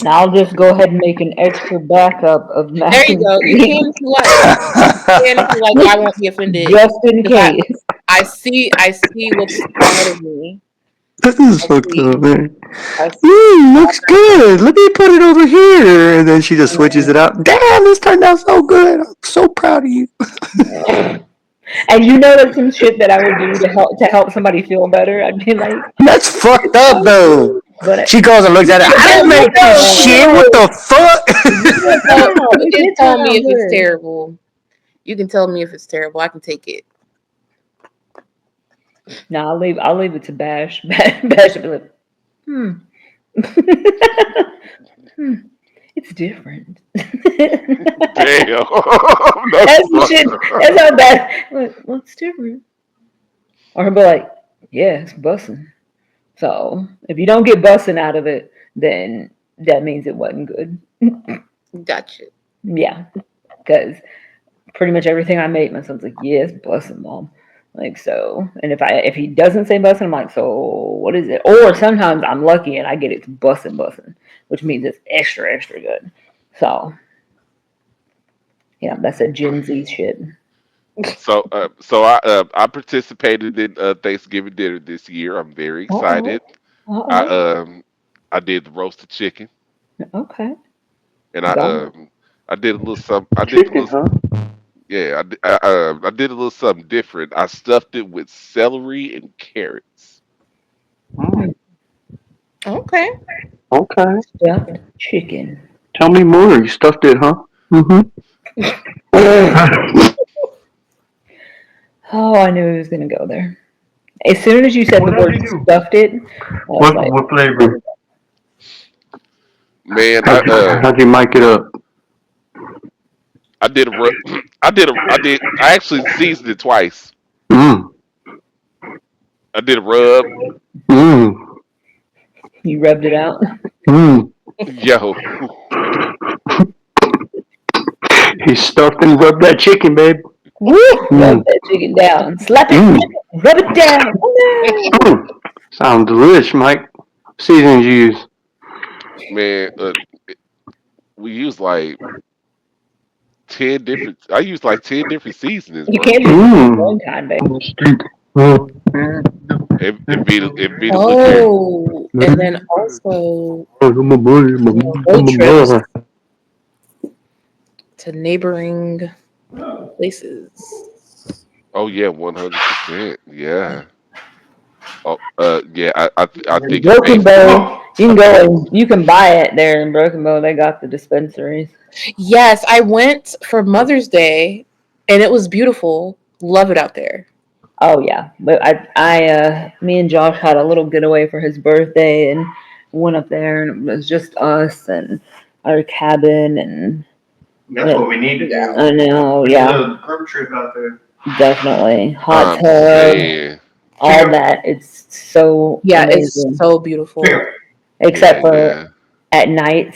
Now I'll just go ahead and make an extra backup of There mac you and go. You cheese can if you like. You can if you like, but I won't be offended just in because case. I see what's ahead of me. This is I fucked up, see. man. I see. Looks good. Let me put it over here. And then she just switches it out. Damn, this turned out so good. I'm so proud of you. And you know that's some shit that I would do to help somebody feel better. I'd be like, That's fucked up, though. but She goes and looks at it. But I then didn't you make this shit. know, What the it did fuck? turn out. you It can did tell turn me out if it's good. terrible. You can tell me if it's terrible. I can take it. No, I'll leave it to Bash. Bash will be like, hmm. Hmm. It's different. That's Damn. the shit. That's how bad. Like, what's different? Or he'll be like, yeah, it's bussing. So if you don't get bussing out of it, then that means it wasn't good. Gotcha. Yeah, because pretty much everything I make, my son's like, yeah, it's bussing, mom. Like so, and if he doesn't say bussin', I'm like, so what is it? Or sometimes I'm lucky and I get it to bussin', which means it's extra extra good. So yeah, that's a Gen Z shit. So I participated in Thanksgiving dinner this year. I'm very Uh oh. excited. Uh I oh. I did the roasted chicken, Okay. and Go. I did a little something. I did a Chicken, little huh? yeah. I did a little something different. I stuffed it with celery and carrots. Mm, Okay. okay. Stuffed chicken. Tell me more. You stuffed it, huh? Mm-hmm. Oh, I knew he was gonna go there. As soon as you said the What else word you do? stuffed it, I was like, What flavor? Man, How'd you mic it up? I did a I actually seasoned it twice. Mm. I did a rub. Mm. you rubbed it out. Mm. Yo, He stuffed and rubbed that chicken, babe. Woo! Rub Mm. that chicken down. Slap it. Mm. Rub it down. Oh, no. Mm. Sounds delicious, Mike. Seasonings you use. man, we used like 10 different. I used like 10 different seasonings, You bro. can't just use one kind, babe. It beat a look here. Oh, and then also road trips Mm. to neighboring places. Oh yeah, 100%. Yeah. Oh, yeah. I think it Broken made for me. Bow, you can go and you can buy it there in Broken Bow. They got the dispensaries. Yes, I went for Mother's Day, and it was beautiful. Love it out there. Oh yeah, but me and Josh had a little getaway for his birthday and went up there, and it was just us and our cabin, and That's what we need to Yeah. do. I know, We need a yeah, little group trip out there. definitely hot I'm tub, saying. all that. It's so Yeah, it's amazing, so beautiful. Yeah, except for yeah. at night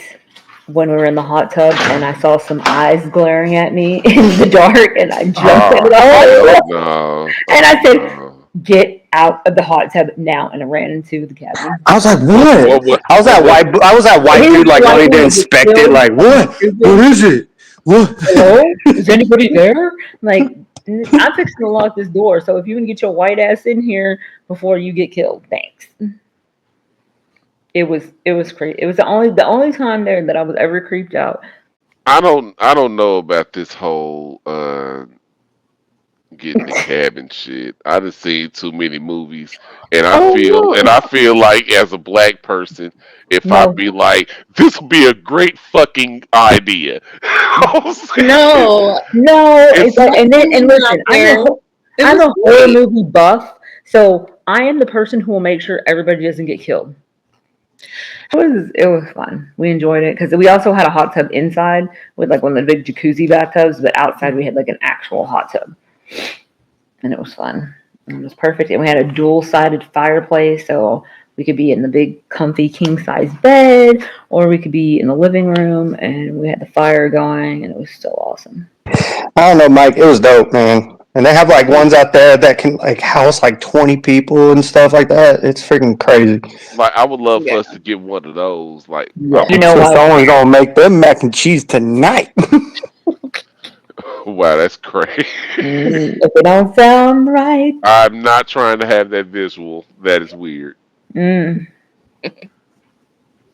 when we were in the hot tub and I saw some eyes glaring at me in the dark and I jumped into Oh the hot hell tub no. and Oh I said, no. "Get out of the hot tub now!" And I ran into the cabin. I was like, What what? what what I was what that what white. I was that white His dude, like wife wanting to wanted to get inspect it. killed. Like, what? What Stupid. is it? What? Hello? Is anybody there? Like, I'm fixing to lock this door. So if you can get your white ass in here before you get killed, thanks. It was crazy. It was the only time there that I was ever creeped out. I don't know about this whole getting the cabin shit. I done seen too many movies, and Oh no, I feel like as a black person, if I no, be like, this would be a great fucking idea. I'm saying? No, no. It's It's like, black and then and women out listen, there. It I'm was a horror great. movie buff, so I am the person who will make sure everybody doesn't get killed. It was fun. We enjoyed it because we also had a hot tub inside with like one of the big jacuzzi bathtubs, but outside we had like an actual hot tub, and it was fun. And it was perfect, and we had a dual-sided fireplace, so we could be in the big, comfy king-size bed, or we could be in the living room, and we had the fire going, and it was so awesome. I don't know, Mike. It was dope, man. And they have like ones out there that can like house like 20 people and stuff like that. It's freaking crazy. like I would love Yeah. for us to get one of those. Like Yeah, I'm you know So what? someone's gonna make them mac and cheese tonight. wow, that's crazy. If it don't sound right, I'm not trying to have that visual. That is weird. mm.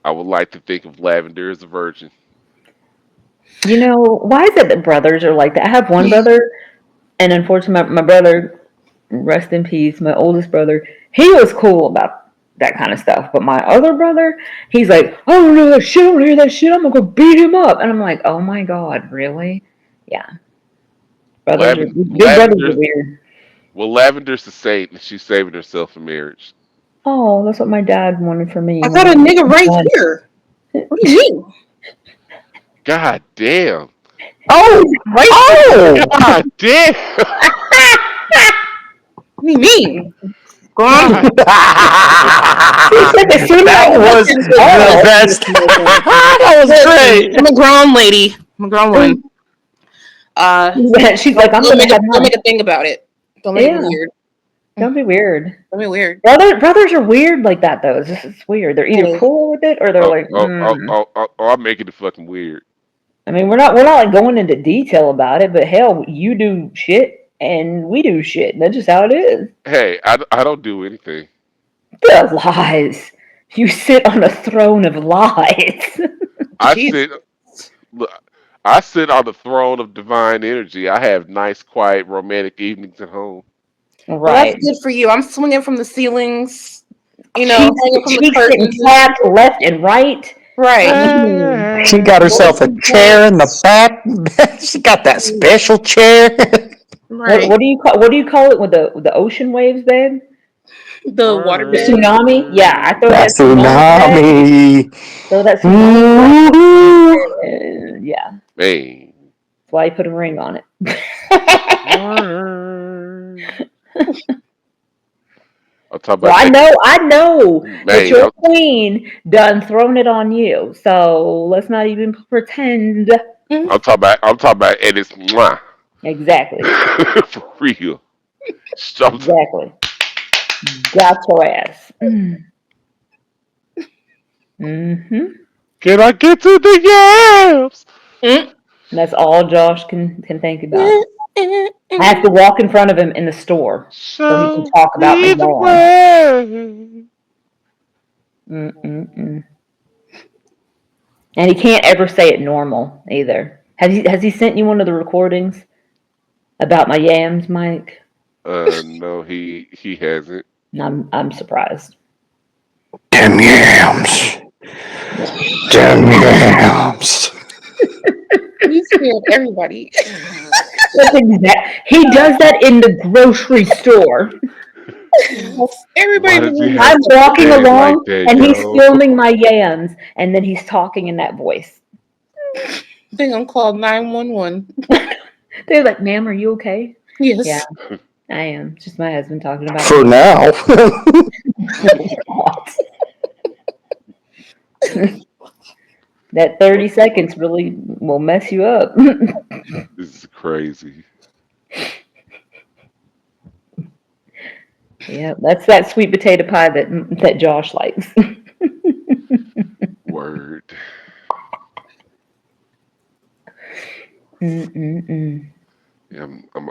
I would like to think of Lavender as a virgin. Why is it that brothers are like that? I have one brother, and unfortunately, my brother, rest in peace, my oldest brother, he was cool about that kind of stuff. But my other brother, he's like, I don't know that shit, I don't hear that shit, I'm gonna go beat him up. And I'm like, oh my god, really? Yeah, big brothers are Lavender's weird. well, Lavender's a saint, and she's saving herself for marriage. Oh, that's what my dad wanted for me I when got a I nigga right was here. What do you mean? God damn! Oh, Right oh! God damn! What do you mean? Go on. God! He said the same That was the best. That was great. I'm a grown lady. I'm a grown woman. She's like, I'm We'll gonna make a, have we'll mine. make a thing about it. Don't make it Yeah, weird. don't be weird. Don't be weird. Brothers are weird like that though. It's weird. They're either Hey, cool with it or they're Oh, like, oh, oh, oh, oh, oh, I'm making it fucking weird. I mean, we're not like going into detail about it, but hell, you do shit and we do shit. That's just how it is. Hey, I don't do anything. The lies. You sit on a throne of lies. I jeez. sit look, I sit on the throne of divine energy. I have nice, quiet, romantic evenings at home. Well, that's Right. good for you. I'm swinging from the ceilings, Cheeks, hanging from the cheeks getting curtains and clapped shit. left and right. Right. Mm. She got herself a Voices chair in going. the back. She got that special chair. What Right. what do you call it with the ocean waves, babe? The water The bed. tsunami? Yeah, I throw That that tsunami back. tsunami. Throw that tsunami back. Ooh. Yeah, that's Man. why you put a ring on it. I'll talk Well, about that. I know that Man, your queen done thrown it on you. So let's not even pretend. Mm. I'm talking about, and it's mwah. Exactly. For real. I'm t- Exactly. Got your ass. Mm-hmm. Can I get to the yams? Mm. That's all Josh can think about. Mm, mm, I have mm. to walk in front of him in the store so he can Show talk about my me the yams. way. Mm-mm-mm. And he can't ever say it normal either. Has he sent you one of the recordings about my yams, Mike? No, he hasn't. I'm surprised. Damn yams. Damn yams. You scared everybody. That's he does that in the grocery store. Everybody Why does he believes have I'm to walking say it like along that, and he's yo? filming my yams, and then he's talking in that voice. they're gonna call 911. They're like, "Ma'am, are you okay?" Yeah, Yes. I am. Just my husband talking about For me. now. That 30 seconds really will mess you up. This is crazy. Yeah, that's that sweet potato pie that Josh likes. Word. Mm-mm-mm. Yeah, I'm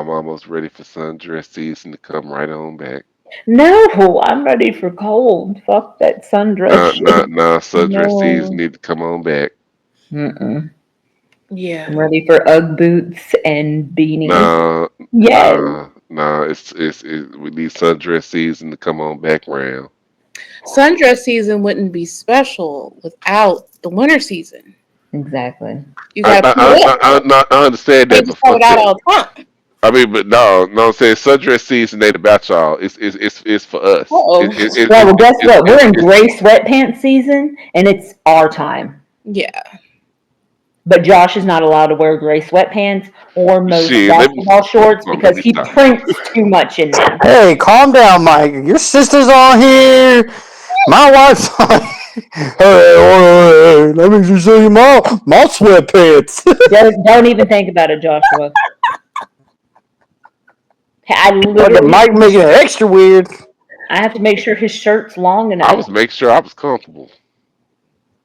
almost ready for sundress season to come right on back. No, I'm ready for cold. Fuck that sundress shit. Nah, sundress season No. need to come on back. Mm-mm. I'm Yeah. ready for UGG boots and beanies. Nah, Yes, we need sundress season to come on back round. Sundress season wouldn't be special without the winter season. exactly. You gotta put it in. I understand They that, just but have fuck it out that. all the time. I mean, but no, I'm saying sundress season ain't about y'all. It's for us. Uh-oh. Well, guess what? We're in It's gray sweatpants season, and it's our time. Yeah. But Josh is not allowed to wear gray sweatpants or most shit. basketball shorts Let because me he stop. prints too much in them. Hey, calm down, Mike. Your sister's on here. My wife's on here. Hey, let me just show you my sweatpants. Don't even think about it, Joshua. I Look at literally Mike making it extra weird. I have to make sure his shirt's long I enough. was making sure I was comfortable.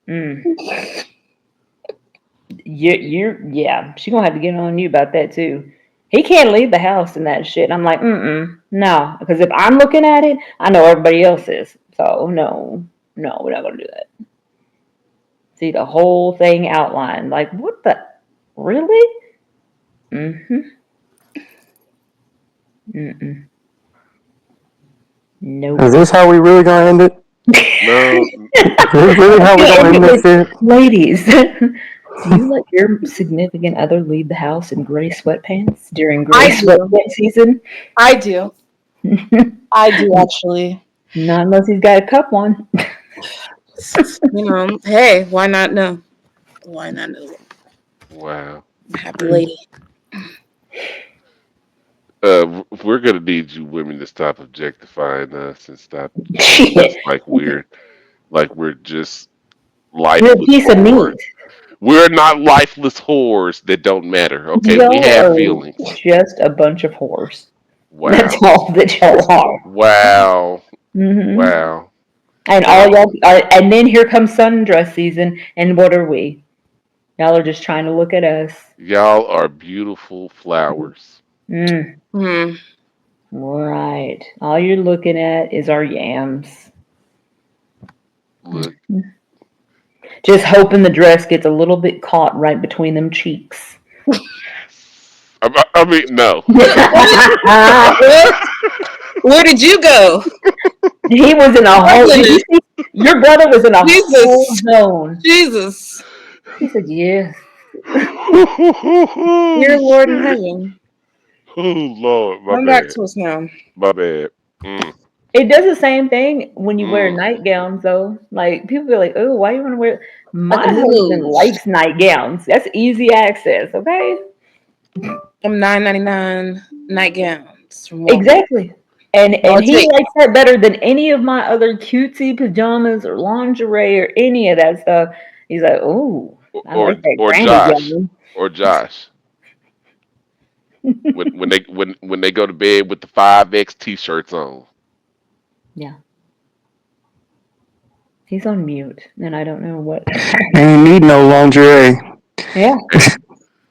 Mm. Yeah. She gonna have to get on you about that too. He can't leave the house in that shit. And I'm like, no, because if I'm looking at it, I know everybody else is. So no, we're not gonna do that. See the whole thing outlined. Like, what the? Really? Mm-hmm. Mm-mm. Nope. Is this how we really gonna end it? No, Is this really how we gonna end this shit? Ladies, do you let your significant other leave the house in gray sweatpants during gray I do. sweatpants season? I do. I do actually. Not unless he's got a cup on. Hey, why not no? Why not no? wow. Happy lady. We're gonna need you women to stop objectifying us and stop treating us Shit. like we're just You're a lifeless piece of whores. meat. We're not lifeless whores that don't matter. Okay, we Y'all have are feelings. just a bunch of whores. That's Wow. all that y'all are. Wow. Hmm. Wow. And all Well, y'all are, and then here comes sundress season, and what are we? Y'all are just trying to look at us. y'all are beautiful flowers. Mm, Hmm. right. All you're looking at is our yams. Look. Just hoping the dress gets a little bit caught right between them cheeks. I mean, no. What? Where did you go? He was in a whole. Did you Goodness. see? Your brother was in a whole Jesus. zone. Jesus. He said, "Yes." Dear Lord in Shit. heaven. Oh Lord, my Come back bad. to us now. My bad. Mm, It does the same thing when you wear mm. nightgowns, though. Like people be like, "Oh, why you want to wear?" Like My a husband moo. likes nightgowns. That's easy access. Okay, Them $9.99 nightgowns from Walmart. exactly. And All and it he takes. likes that better than any of my other cutesy pajamas or lingerie or any of that stuff. He's like, "Oh, I Or like that or granny Josh. gown." Or Josh. When they go to bed with the 5X t-shirts on. Yeah, he's on mute, and I don't know what. Ain't need no lingerie. Yeah, Eh,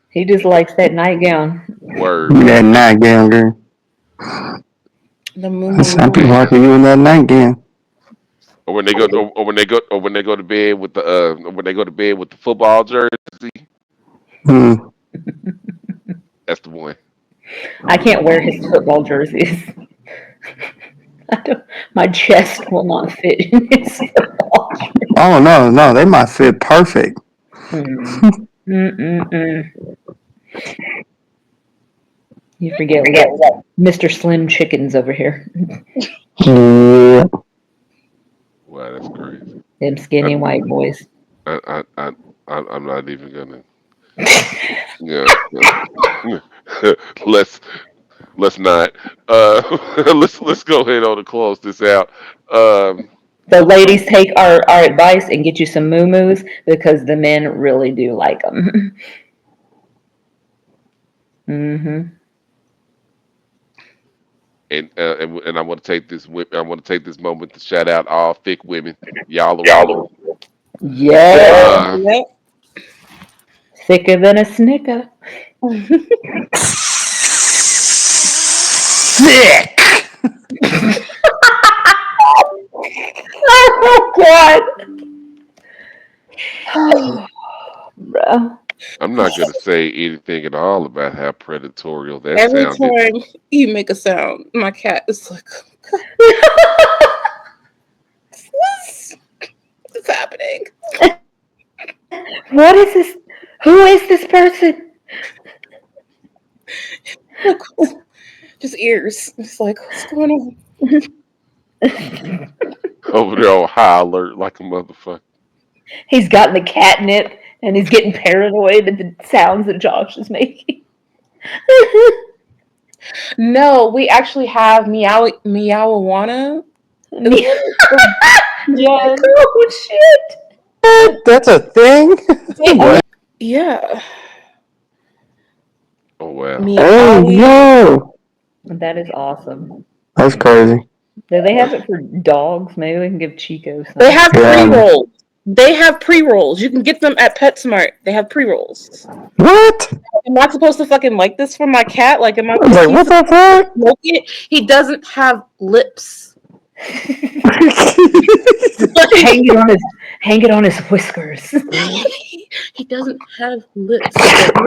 he just likes that nightgown. Word. That nightgown, girl. The moo. Some people like you in that nightgown. Or when they go to bed with the when they go to bed with the football jersey. Hmm. That's the one. I can't wear his football jerseys. I don't, my chest will not fit in his football jersey. Oh no, no, they might fit perfect. Mm. Mm-mm-mm. You forget we got Mr. Slim Chickens over here. Yeah. Wow, that's crazy. Them I, skinny white boys. I'm not even gonna. Yeah. Yeah. let's let's not. Let's go ahead on and close this out. Um, The ladies take our advice and get you some moo because the men really do like them. Hmm. and I want to take this moment to shout out all thick women. Y'all are wonderful. Yes, Uh, Yep. thicker than a snicker. Sick. Oh God. Bruh. I'm not gonna say anything at all about how predatorial that Every sounded. time you make a sound, my cat is like, what's happening? What is this? Who is this person? Like, just ears. It's like, what's going on? Over there on high alert like a motherfucker. He's gotten the catnip and he's getting paranoid at the sounds that Josh is making. No, we actually have Meowawana. Yes. Oh shit! That's a thing. Oh, yeah. Oh wow. Oh Meowie. no, That is awesome. that's crazy. Do they have it for dogs? Maybe we can give Chico They some. have Yeah. pre-rolls. They have pre-rolls. You can get them at PetSmart. They have pre-rolls. What? Am I supposed to fucking like this for my cat? Like, am I? I was Is like, he what supposed the to fuck? smoke it? He doesn't have lips. hang it on his hang it on his whiskers. He doesn't have lips.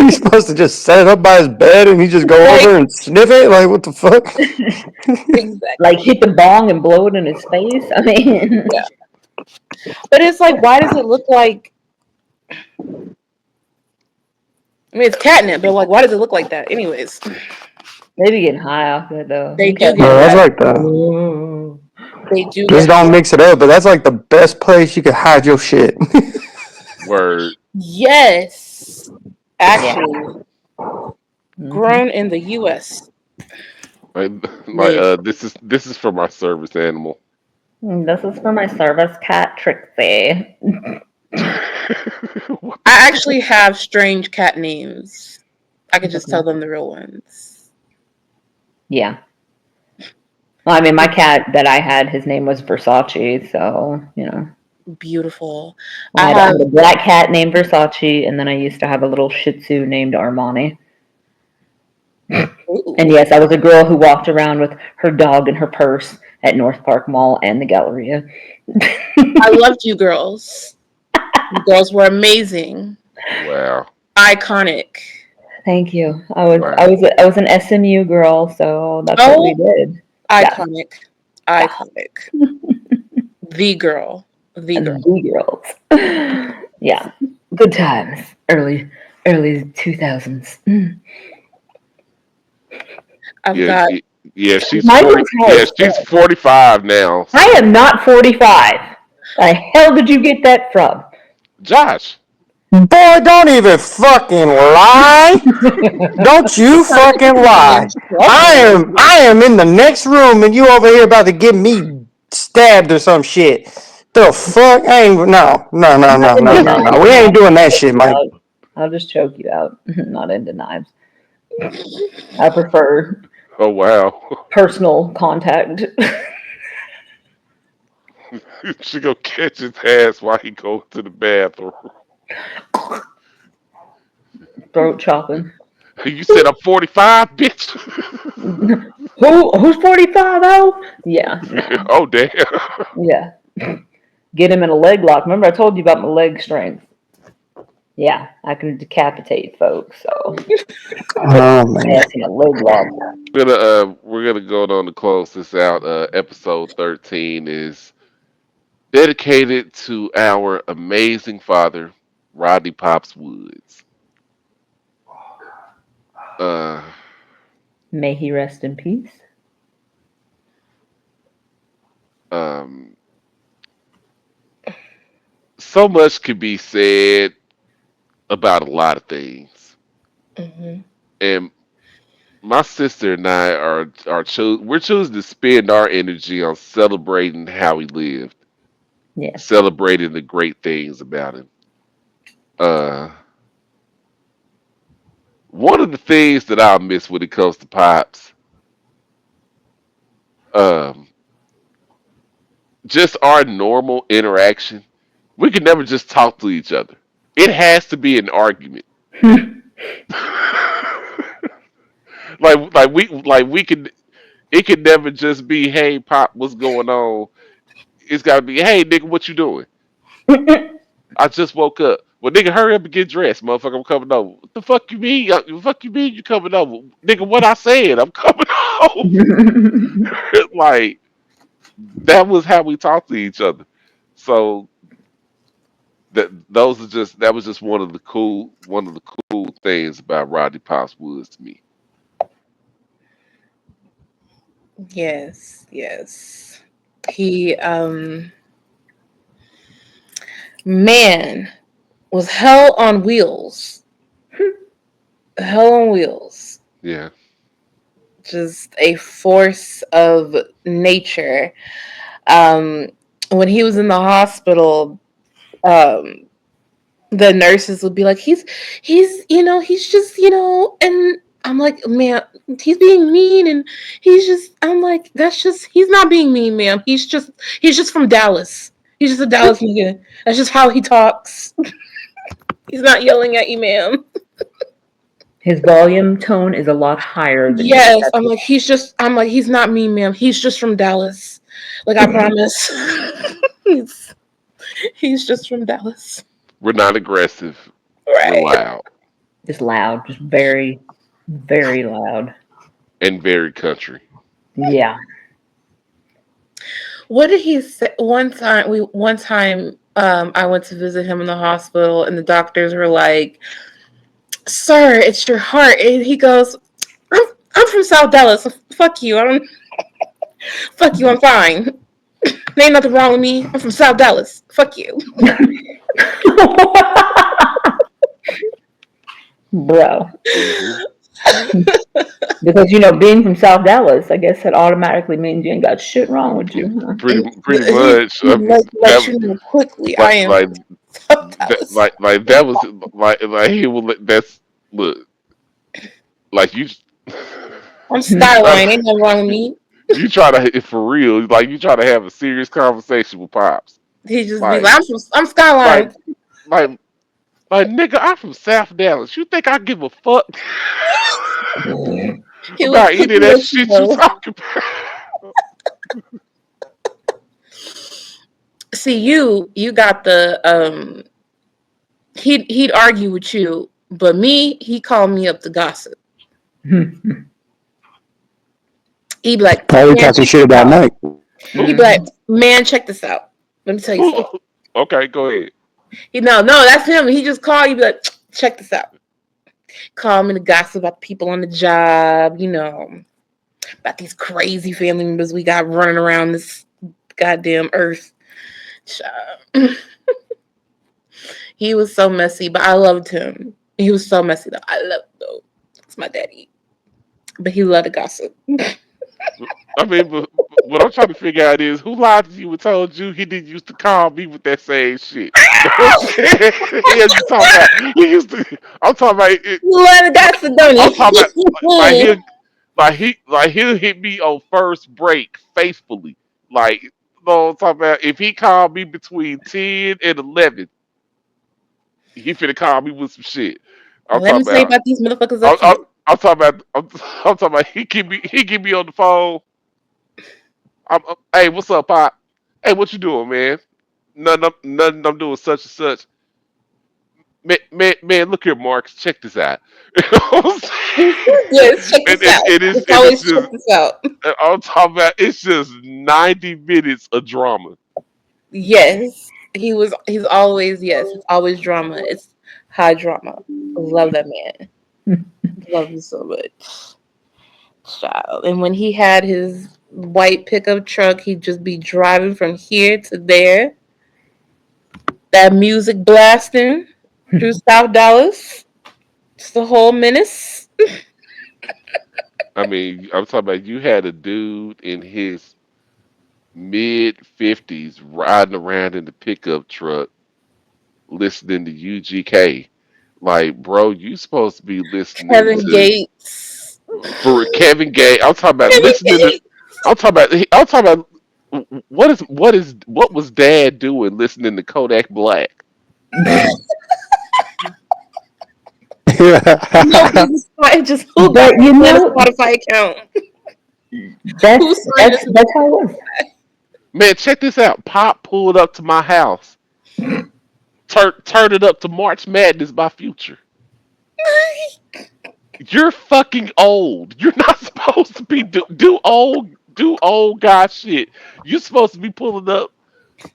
He's supposed to just set it up by his bed and he just go Like, over and sniff it? Like, what the fuck? exactly. Like hit the bong and blow it in his face. I mean, Yeah. But it's like, why does it look like? I mean, it's catnip, but like, why does it look like that? Anyways, they be getting high off it though. they He do kept Bro, get doing that's high. like the. that. They do Just get don't high. mix it up, but that's like the best place you could hide your shit. Word. Yes, Yeah. actually, Hmm. grown in the U.S. Like, Made. this is for my service animal. This is for my service cat, Trixie. What the I fuck? actually have strange cat names. I could just Okay. tell them the real ones. Yeah. I mean, my cat that I had, his name was Versace, so Beautiful. I I had, I have. had a black cat named Versace, and then I used to have a little Shih Tzu named Armani. And Ooh, yes, I was a girl who walked around with her dog in her purse at North Park Mall and the Galleria. I loved you girls. You girls were amazing, Wow. iconic. Thank you. I was I Wow. was I was an SMU girl, so that's what we Oh, did. Yeah, iconic, yeah, iconic. The girl, the girl. and the girls. Yeah, good times. Early 2000s. I've Yeah, got. yeah, she's Michael's 40. Yeah, house. she's 45 now. I So, am not 45. The hell did you get that from? Josh, Boy, don't even fucking lie. Don't you fucking lie. I am in the next room and you over here about to get me stabbed or some shit. The fuck? I ain't no no no Not no into no no knives. no. We ain't doing that shit, Mike. I'll just choke you out. Not into knives. I prefer oh wow, personal contact. she gonna catch his ass while he goes to the bathroom. Throat chopping. You said I'm 45, bitch. Who's 45? Oh, yeah, no, Oh damn. yeah. Get him in a leg lock. Remember, I told you about my leg strength. Yeah, I can decapitate folks. So Oh man. ass in a leg lock. We're gonna go on to close this out. Episode 13 is dedicated to our amazing father, Rodney Pops Woods. Uh, May he rest in peace. um, so much could be said about a lot of things, Hmm. and my sister and I we're choosing to spend our energy on celebrating how he lived, Yes. celebrating the great things about him. Uh, One of the things that I'll miss when it comes to Pops, um, just our normal interaction. We could never just talk to each other. It has to be an argument. like we could. It could never just be, "Hey, Pop, what's going on?" It's got to be, "Hey, nigga, what you doing?" I just woke up. Well, nigga, hurry up and get dressed, motherfucker. I'm coming over. What the fuck you mean? The fuck you mean you coming over, nigga? What I said? I'm coming over. Like that was how we talked to each other. So that was just one of the cool things about Rodney Pops Woods to me. Yes, yes. He, man, was hell on wheels. Hell on wheels. Yeah. Just a force of nature. Um, when he was in the hospital, um, the nurses would be like, he's just, and I'm like, man, he's being mean, and I'm like, that's just, he's not being mean, ma'am. He's just from Dallas. He's just a Dallas nigga. That's just how he talks. He's not yelling at you, ma'am. His volume tone is a lot higher than yours. Yes, I'm like, he's not mean, ma'am. He's just from Dallas. Like, I promise. he's, he's just from Dallas. We're not aggressive. We're Right. loud Just loud, just very, very loud. and very country. Yeah. What did he say one time I went to visit him in the hospital and the doctors were like, "Sir, it's your heart." And he goes, I'm from South Dallas. So fuck you. I don't fuck you, I'm fine. There ain't nothing wrong with me. I'm from South Dallas. Fuck you. Bro. Hmm. Because, being from South Dallas, I guess that automatically means you ain't got shit wrong with you. Huh? Pretty he much. let That you know quickly. I like am like South Dallas. that was like he will. That's look like you. I'm I, Skyline. Ain't nothing wrong with me. You try to for real, like you try to have a serious conversation with pops. He just be like, Like, I'm like, Skyline. like, nigga, I'm from South Dallas. You think I give a fuck He was about any of that cooking shit you though. talking about? See, you got the he'd argue with you, but me, he called me up to gossip. He'd be like, Probably man, talking check shit this about out. Mike. He'd be like, man, check this out. Let me tell you something. Okay, go ahead. No, that's him. He just called you, be like, check this out. Call me to gossip about people on the job, about these crazy family members we got running around this goddamn earth. Child. He was so messy, but I loved him. He was so messy though. I loved him though. It's my daddy. But he loved to gossip. I mean, but what I'm trying to figure out is who lied to you and told you he didn't used to call me with that same shit. No shit. Yeah, you talking about? He used to. I'm talking about. He loved to gossip, don't I'm talking about like he? he'll hit me on first break faithfully. Like, you know what I'm talking about? If he called me between 10 and 11, he finna call me with some shit. I'm Let me talking tell you about. about these motherfuckers up I'm, here. I'm, I'm talking about. I'm talking about. He get me on the phone. Hey, what's up, Pop? Hey, what you doing, man? Nothing. I'm doing such and such. Man, look here, Marcus. Check this out. You know what I'm saying? Yes, check And this it, out. it is It's it is always check just this out. I'm talking about it's just 90 minutes of drama. Yes. He's always it's always drama. It's high drama. Love that man. Love him so much. Child. And when he had his white pickup truck, he'd just be driving from here to there. That music blasting through South Dallas. It's the whole menace. I mean, I'm talking about you had a dude in his mid 50s riding around in the pickup truck listening to UGK. Like, bro, you supposed to be listening Kevin to Gates. for Kevin Gay. I'm talking about Kevin listening to. Gates. I'm talking about. What was Dad doing listening to Kodak Black? Nobody just who got But you a know, Spotify account? Who that's signed that's us? that's how it was. Man, check this out. Pop pulled up to my house, turned it up to March Madness by Future. You're fucking old. You're not supposed to be do old guy shit. You're supposed to be pulling up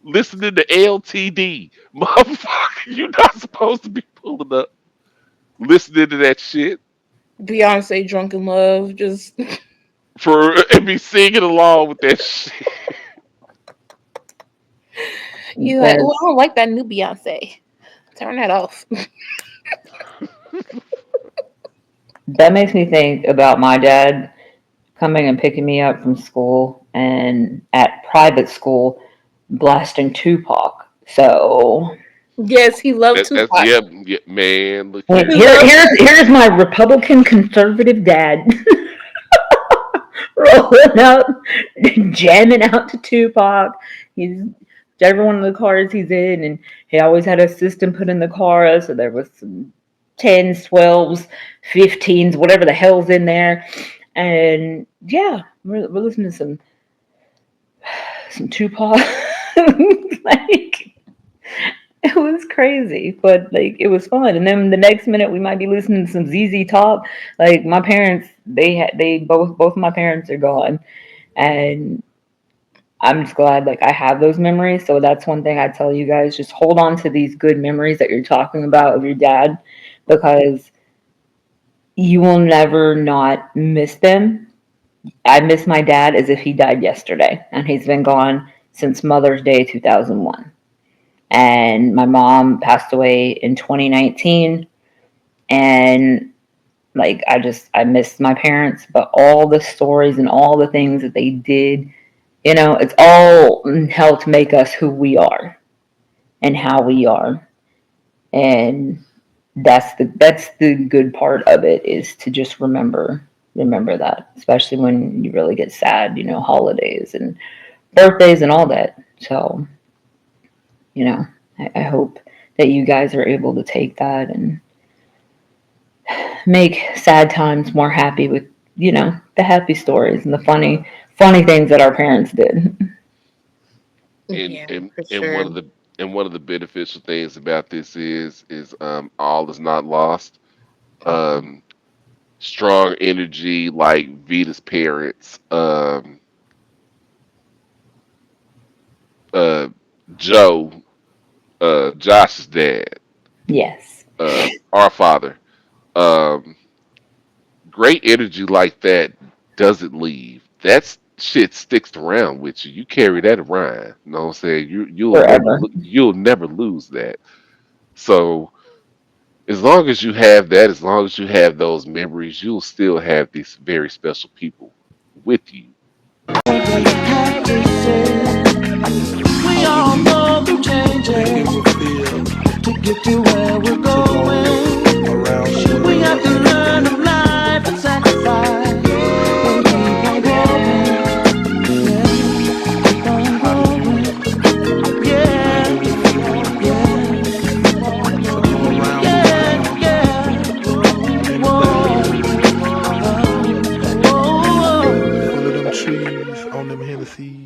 listening to LTD, motherfucker. You're not supposed to be pulling up listening to that shit Beyonce Drunk in Love. Just for and be singing along with that shit. you like, oh, That's I don't like that new Beyonce. Turn that off. that makes me think about my dad coming and picking me up from school and at private school blasting Tupac. So Yes, he loved That's Tupac. yeah, man. Look and He here. here loved here's my Republican conservative dad rolling up, jamming out to Tupac. He's every one of the cars he's in, and he always had a system put in the car, so there was some 10s, 12s, 15s, whatever the hell's in there. And yeah, we're listening to some Tupac. Like it was crazy, but like it was fun. And then the next minute we might be listening to some ZZ Top. Like my parents, they both of my parents are gone, and I'm just glad like I have those memories. So that's one thing I tell you guys: just hold on to these good memories that you're talking about of your dad, because you will never not miss them. I miss my dad as if he died yesterday, and he's been gone since Mother's Day 2001. And my mom passed away in 2019, and like I miss my parents, but all the stories and all the things that they did, it's all helped make us who we are and how we are. And that's the good part of it, is to just remember. remember that, especially when you really get sad, holidays and birthdays and all that. So, you know, I hope that you guys are able to take that and make sad times more happy with, the happy stories and the funny things that our parents did. and Yeah, and for and sure. one of the beneficial things about this is all is not lost. Um, Strong energy like Vita's parents, uh, Joe, Josh's dad, Yes. our father. Um, Great energy like that doesn't leave. That shit sticks around with you. You carry that around. You know what I'm saying? Forever. You'll never lose that. So as long as you have that, as long as you have those memories, you'll still have these very special people with you. We all know the changes to get to where we're going. We have to learn of life and sacrifice and keep on going. Yeah, keep on going. Yeah, yeah, yeah. Whoa, whoa, whoa. Full of them trees on them Hennessy.